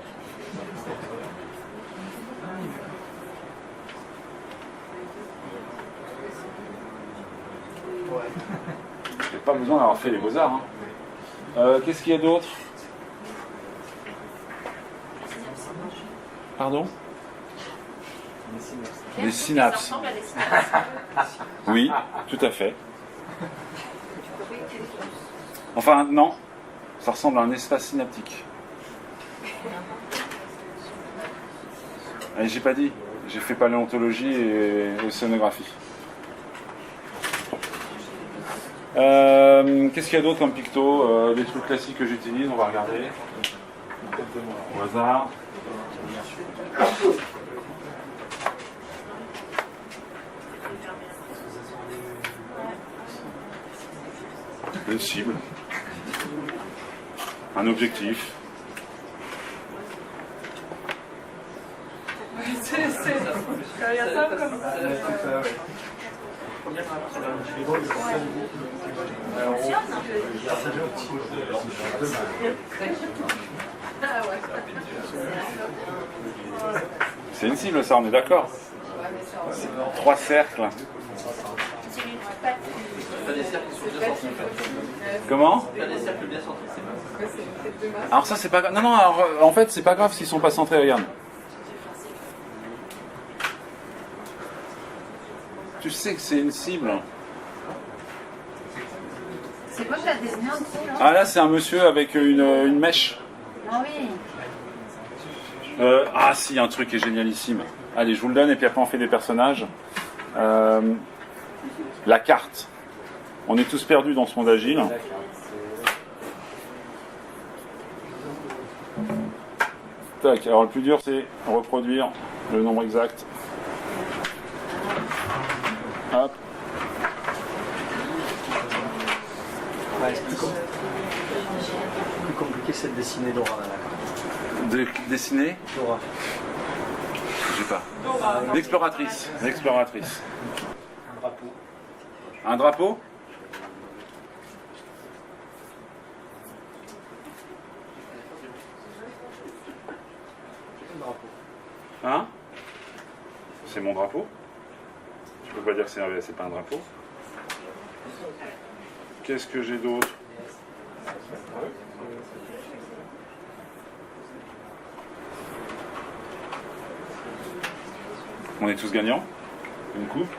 J'ai pas besoin d'avoir fait les beaux-arts. Hein. Qu'est-ce qu'il y a d'autre? Pardon? Des synapses. Oui, tout à fait. Enfin, non. Ça ressemble à un espace synaptique. Et j'ai pas dit. J'ai fait paléontologie et océanographie. Qu'est-ce qu'il y a d'autre comme picto? Des trucs classiques que j'utilise, on va regarder. Au hasard. Une cible. Un objectif. C'est ça comme ça. C'est une cible, ça, on est d'accord. 3 cercles. T'as des cercles sur 2 cm. Comment? T'as des cercles bien centrés, c'est pas. Alors ça, c'est pas grave. Non, non, alors, en fait, c'est pas grave s'ils sont pas centrés, regarde. Tu sais que c'est une cible. C'est quoi que tu as dessiné en dessous là? Ah là, c'est un monsieur avec une mèche. Ah oui. Ah si, un truc qui est génialissime. Allez, je vous le donne et puis après on fait des personnages. La carte. On est tous perdus dans ce monde agile. Tac, alors le plus dur c'est reproduire le nombre exact. Hop. Ouais, c'est plus compliqué, c'est de dessiner Dora là. Dessiner Dora. Je sais pas. L'exploratrice. L'exploratrice. Un drapeau. Un drapeau? Un drapeau. Hein? C'est mon drapeau? Je peux pas dire que c'est pas un drapeau. Qu'est-ce que j'ai d'autre? On est tous gagnants. Une coupe.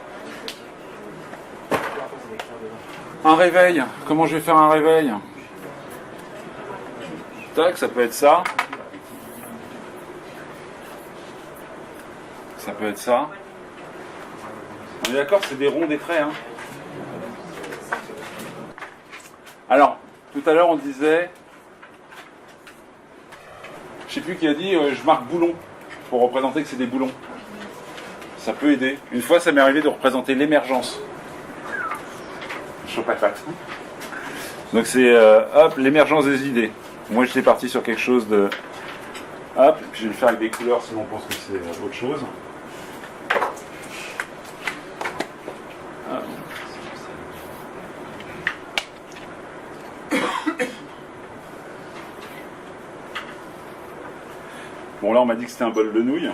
Un réveil. Comment je vais faire un réveil? Tac, ça peut être ça. Ça peut être ça. On est d'accord, c'est des ronds, des traits. Hein. Alors, tout à l'heure on disait, je sais plus qui a dit, je marque boulon pour représenter que c'est des boulons. Ça peut aider. Une fois, ça m'est arrivé de représenter l'émergence. Chaud patate. Donc c'est, hop, l'émergence des idées. Moi, j'étais parti sur quelque chose de, hop, et puis je vais le faire avec des couleurs, sinon on pense que c'est autre chose. Bon, là, on m'a dit que c'était un bol de nouilles.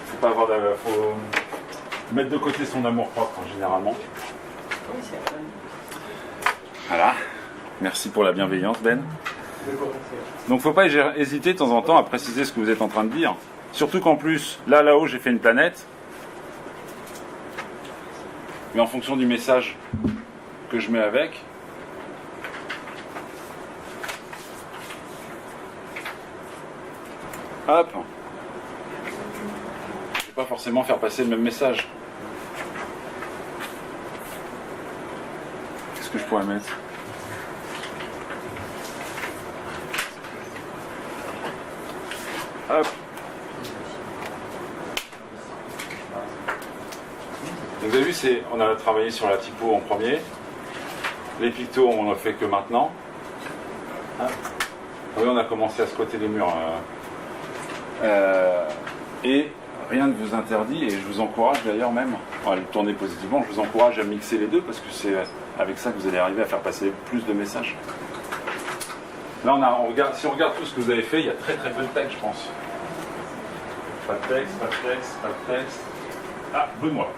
Faut pas avoir faut mettre de côté son amour propre, hein, généralement. Voilà. Merci pour la bienveillance, Ben. Donc, faut pas hésiter de temps en temps à préciser ce que vous êtes en train de dire. Surtout qu'en plus, là-haut, j'ai fait une planète. Mais en fonction du message que je mets avec, hop, je ne vais pas forcément faire passer le même message. Qu'est-ce que je pourrais mettre? Hop. Vous avez vu, on a travaillé sur la typo en premier. Les pictos, on ne fait que maintenant. Ah. Oui, on a commencé à squatter les murs. Et rien ne vous interdit, et je vous encourage d'ailleurs même, on va le tourner positivement, je vous encourage à mixer les deux parce que c'est avec ça que vous allez arriver à faire passer plus de messages. Là, si on regarde tout ce que vous avez fait, il y a très très peu de texte, je pense. Pas de texte, pas de texte, pas de texte. Ah, bout de moi.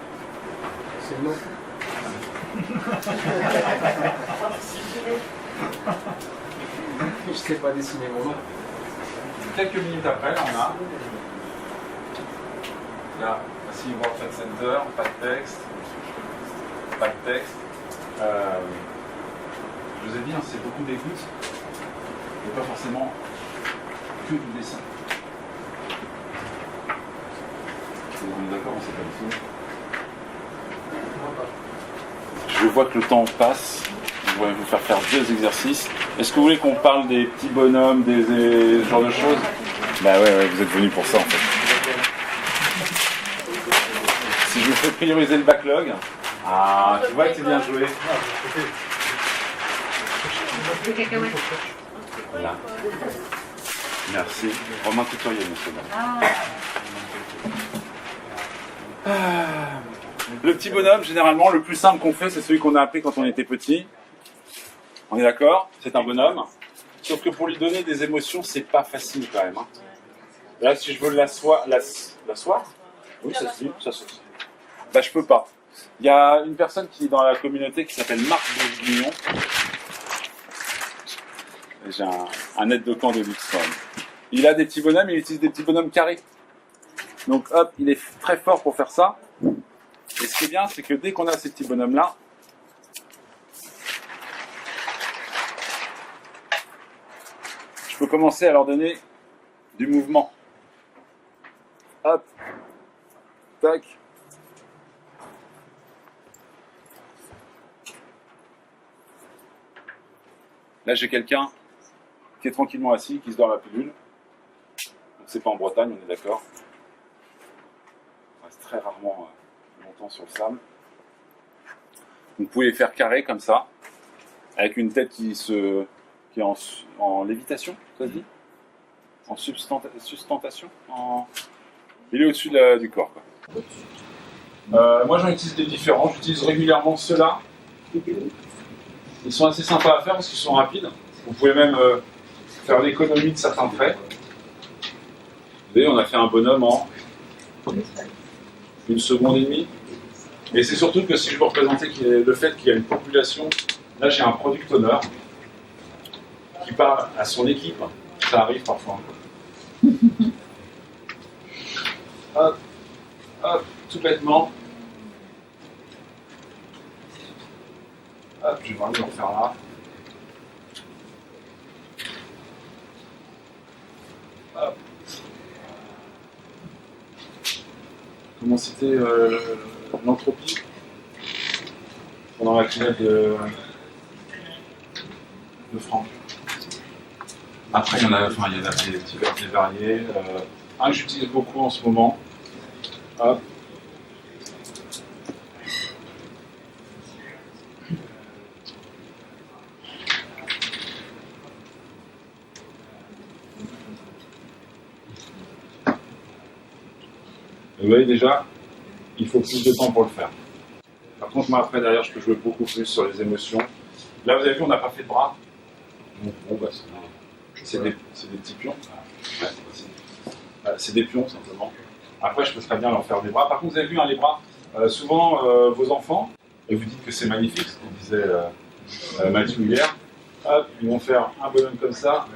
C'est non. Je sais pas dessiner mon nom. Quelques minutes après, on a là, voici World Trade Center, pas de texte, pas de texte. Je vous ai dit, hein, c'est beaucoup d'écoute et pas forcément que du dessin. on est d'accord, on s'est pas dessiné. Je vois que le temps passe. Je vais vous faire 2 exercices. Est-ce que vous voulez qu'on parle des petits bonhommes, ce genre de choses? Bah ouais, vous êtes venus pour ça en fait. Si je vous fais prioriser le backlog. Ah, tu vois que c'est bien joué. Des cacahuètes. Voilà. Merci. Romain Couturier, monsieur. Le petit bonhomme, généralement, le plus simple qu'on fait, c'est celui qu'on a appelé quand on était petit. On est d'accord? C'est un bonhomme. Sauf que pour lui donner des émotions, c'est pas facile quand même. Hein. Là, si je veux l'asseoir... Oui, ça se dit, ça se dit. Bah, je peux pas. Il y a une personne qui est dans la communauté qui s'appelle Marc Bourguignon. J'ai un aide de camp de luxe quand même. Il a des petits bonhommes, il utilise des petits bonhommes carrés. Donc hop, il est très fort pour faire ça. Et ce qui est bien, c'est que dès qu'on a ces petits bonhommes-là, je peux commencer à leur donner du mouvement. Hop, tac. Là, j'ai quelqu'un qui est tranquillement assis, qui se dort la pilule. Donc, c'est pas en Bretagne, on est d'accord. On reste très rarement longtemps sur le sable. Vous pouvez les faire carré comme ça, avec une tête qui est en lévitation, ça se dit? En sustentation Il est au-dessus du corps. Quoi. Moi, j'en utilise des différents. J'utilise régulièrement ceux-là. Ils sont assez sympas à faire parce qu'ils sont rapides. Vous pouvez même faire l'économie de certains traits. Vous voyez, on a fait un bonhomme en 1 seconde et demie. Et c'est surtout que si je veux représenter le fait qu'il y a une population, là j'ai un product owner qui parle à son équipe. Ça arrive parfois. Hop, hop, tout bêtement. Hop, je vais vraiment le refaire là. Hop. Comment c'était l'entropie pendant la climate de Franck. Après, il y en a, il y a des divers et variés. Un que j'utilise beaucoup en ce moment. Hop. Vous voyez déjà, il faut plus de temps pour le faire. Par contre, moi après, derrière, je peux jouer beaucoup plus sur les émotions. Là, vous avez vu, on n'a pas fait de bras. Bon, bah, c'est des petits pions. Ouais, c'est des pions, simplement. Après, je peux très bien leur faire des bras. Par contre, vous avez vu, hein, les bras, souvent, vos enfants, et vous dites que c'est magnifique, ce qu'on disait Mathieu hier, hop, ils vont faire un bonhomme comme ça.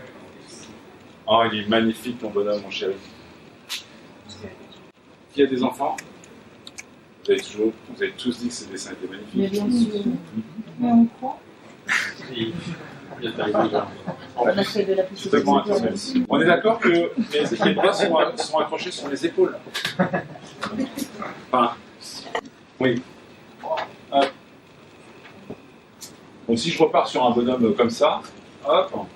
Oh, il est magnifique, ton bonhomme, mon chéri. Qui a des enfants? Vous avez tous dit que ces dessins étaient magnifiques. Mais bien sûr. Mais on croit. On a fait de la publicité. On est d'accord que les bras sont accrochés sur les épaules. Enfin, oui. Donc si je repars sur un bonhomme comme ça, hop,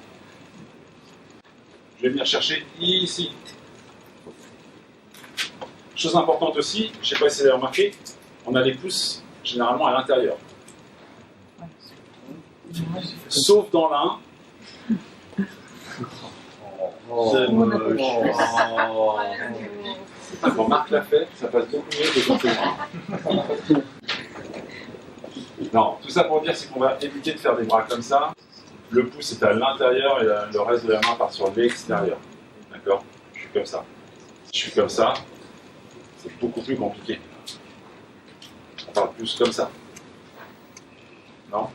je vais venir chercher ici. Chose importante aussi, je ne sais pas si vous avez remarqué, on a les pouces généralement à l'intérieur. Sauf dans l'un. C'est moche. Quand Marc l'a fait, ça passe beaucoup mieux que quand c'est moi. Non, tout ça pour dire, c'est qu'on va éviter de faire des bras comme ça. Le pouce est à l'intérieur et le reste de la main part sur l'extérieur. D'accord? Je suis comme ça. Si je suis comme ça, c'est beaucoup plus compliqué. On parle plus comme ça. Non?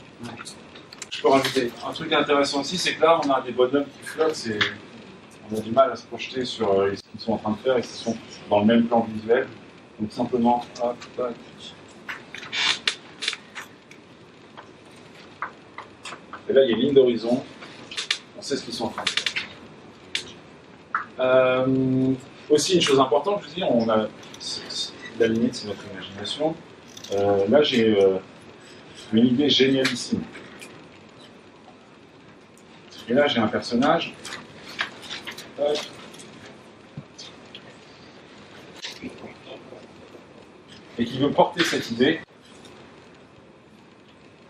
Je peux rajouter un truc intéressant aussi, c'est que là, on a des bonhommes qui flottent, on a du mal à se projeter sur ce qu'ils sont en train de faire et qu'ils sont dans le même plan visuel. Donc simplement, hop, hop. Et là, il y a une ligne d'horizon, on sait ce qu'ils sont en train de faire. Aussi, une chose importante, je vous dis, la limite, c'est notre imagination. Là, j'ai une idée génialissime. Et là, j'ai un personnage. Hop. Et qui veut porter cette idée.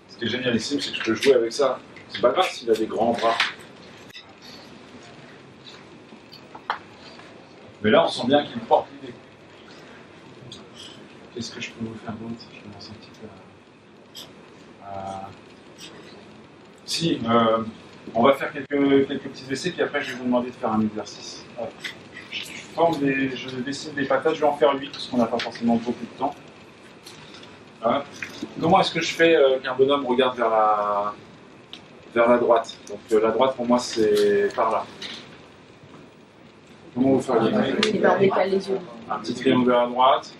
Ce qui est génialissime, c'est que je peux jouer avec ça. C'est pas grave s'il a des grands bras. Mais là, on sent bien qu'il porte l'idée. Qu'est-ce que je peux vous faire d'autre? Je commence un petit peu on va faire quelques petits essais, puis après, je vais vous demander de faire un exercice. Je dessine des patates, je vais en faire 8, parce qu'on n'a pas forcément beaucoup de temps. Comment est-ce que je fais qu'un bonhomme regarde vers la droite? Donc la droite, pour moi, c'est par là. Comment vous feriez? On décale les yeux. Un petit triangle vers la droite.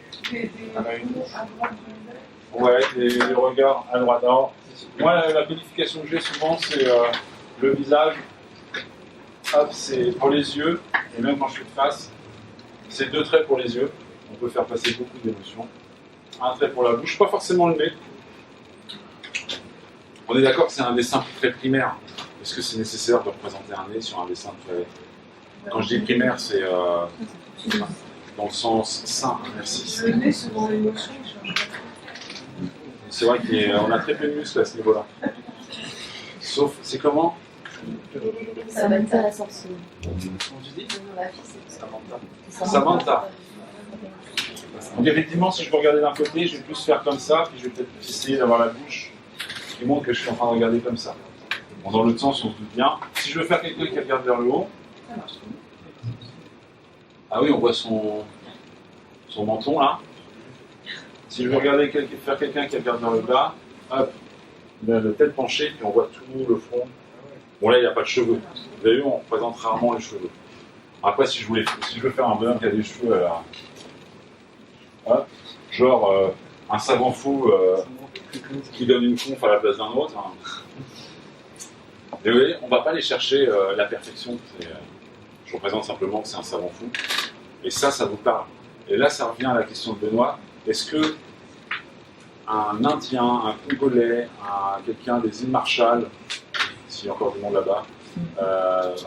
Ouais, les regards à droite. Alors, moi, la codification que j'ai souvent, c'est le visage. Hop, c'est pour les yeux. Et même quand je suis de face, c'est 2 traits pour les yeux. On peut faire passer beaucoup d'émotions. Un trait pour la bouche, pas forcément le nez. On est d'accord que c'est un dessin très primaire. Est-ce que c'est nécessaire de représenter un nez sur un dessin très... Quand je dis primaire, c'est dans le sens sain, merci. Le nez, selon l'émotion, il change. C'est vrai qu'on a très peu de muscles à ce niveau-là. Sauf, c'est comment? Samantha la sorcière. Comment tu dis? Samantha. Samantha. Donc effectivement, si je veux regarder d'un côté, je vais plus faire comme ça, puis je vais peut-être essayer d'avoir la bouche qui montre que je suis en train de regarder comme ça. Bon, dans l'autre sens, on se doute bien. Si je veux faire quelqu'un qui regarde vers le haut, ah oui, on voit son menton là. Si je veux faire quelqu'un qui regarde vers le bas, hop, il a la tête penchée, puis on voit tout le front. Bon là, il n'y a pas de cheveux. Vous avez vu, on représente rarement les cheveux. Après, si je veux faire un bonhomme qui a des cheveux, alors, hop, genre un savant fou qui donne une conf à la place d'un autre. Hein. Et vous voyez, on ne va pas aller chercher la perfection. Je représente simplement que c'est un savant fou. Et ça vous parle. Et là, ça revient à la question de Benoît. Est-ce que un Indien, un Congolais, quelqu'un des îles Marshall, s'il y a encore du monde là-bas,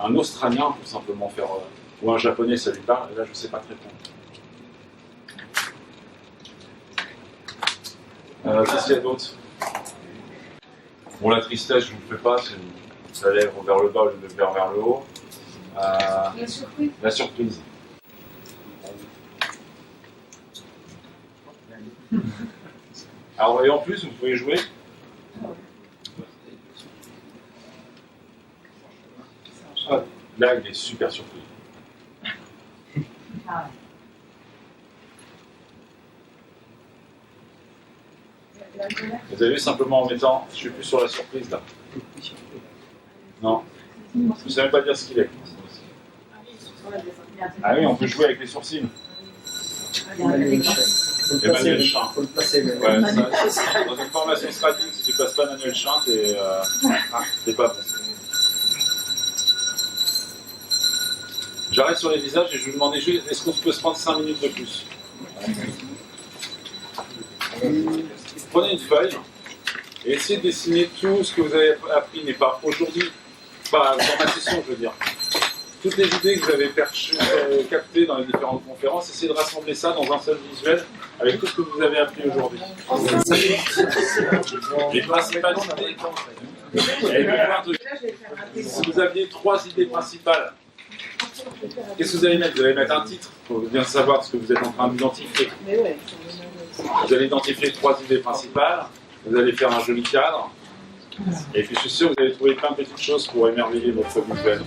un Australien peut simplement faire, ou un Japonais, ça lui parle, et là, je ne sais pas très bien. Qu'est-ce qu'il y a d'autre? Bon, la tristesse, je ne vous le fais pas, c'est la lèvre vers le bas au lieu de vers le haut. La surprise. La surprise. Alors, et en plus, vous pouvez jouer. Là, il est super surpris. Vous avez vu, simplement en mettant, je suis plus sur la surprise là. Non. Je ne sais même pas dire ce qu'il est. Ah oui, on peut jouer avec les sourcils. Emmanuel Chin. Faut le placer. Ouais, dans une formation stratégique, si tu ne passes pas Emmanuel Chin, t'es pas bon. J'arrête sur les visages et je vous demandais juste, est-ce qu'on peut se prendre 5 minutes de plus? Prenez une feuille et essayez de dessiner tout ce que vous avez appris, mais pas aujourd'hui, pas dans ma session, je veux dire. Toutes les idées que vous avez captées dans les différentes conférences, essayez de rassembler ça dans un seul visuel avec tout ce que vous avez appris aujourd'hui. Les principales idées. Si vous aviez 3 idées principales, qu'est-ce que vous allez mettre? Vous allez mettre un titre pour bien savoir ce que vous êtes en train d'identifier. Vous allez identifier 3 idées principales, vous allez faire un joli cadre, et puis je suis sûr que vous allez trouver plein de petites choses pour émerveiller votre visuel.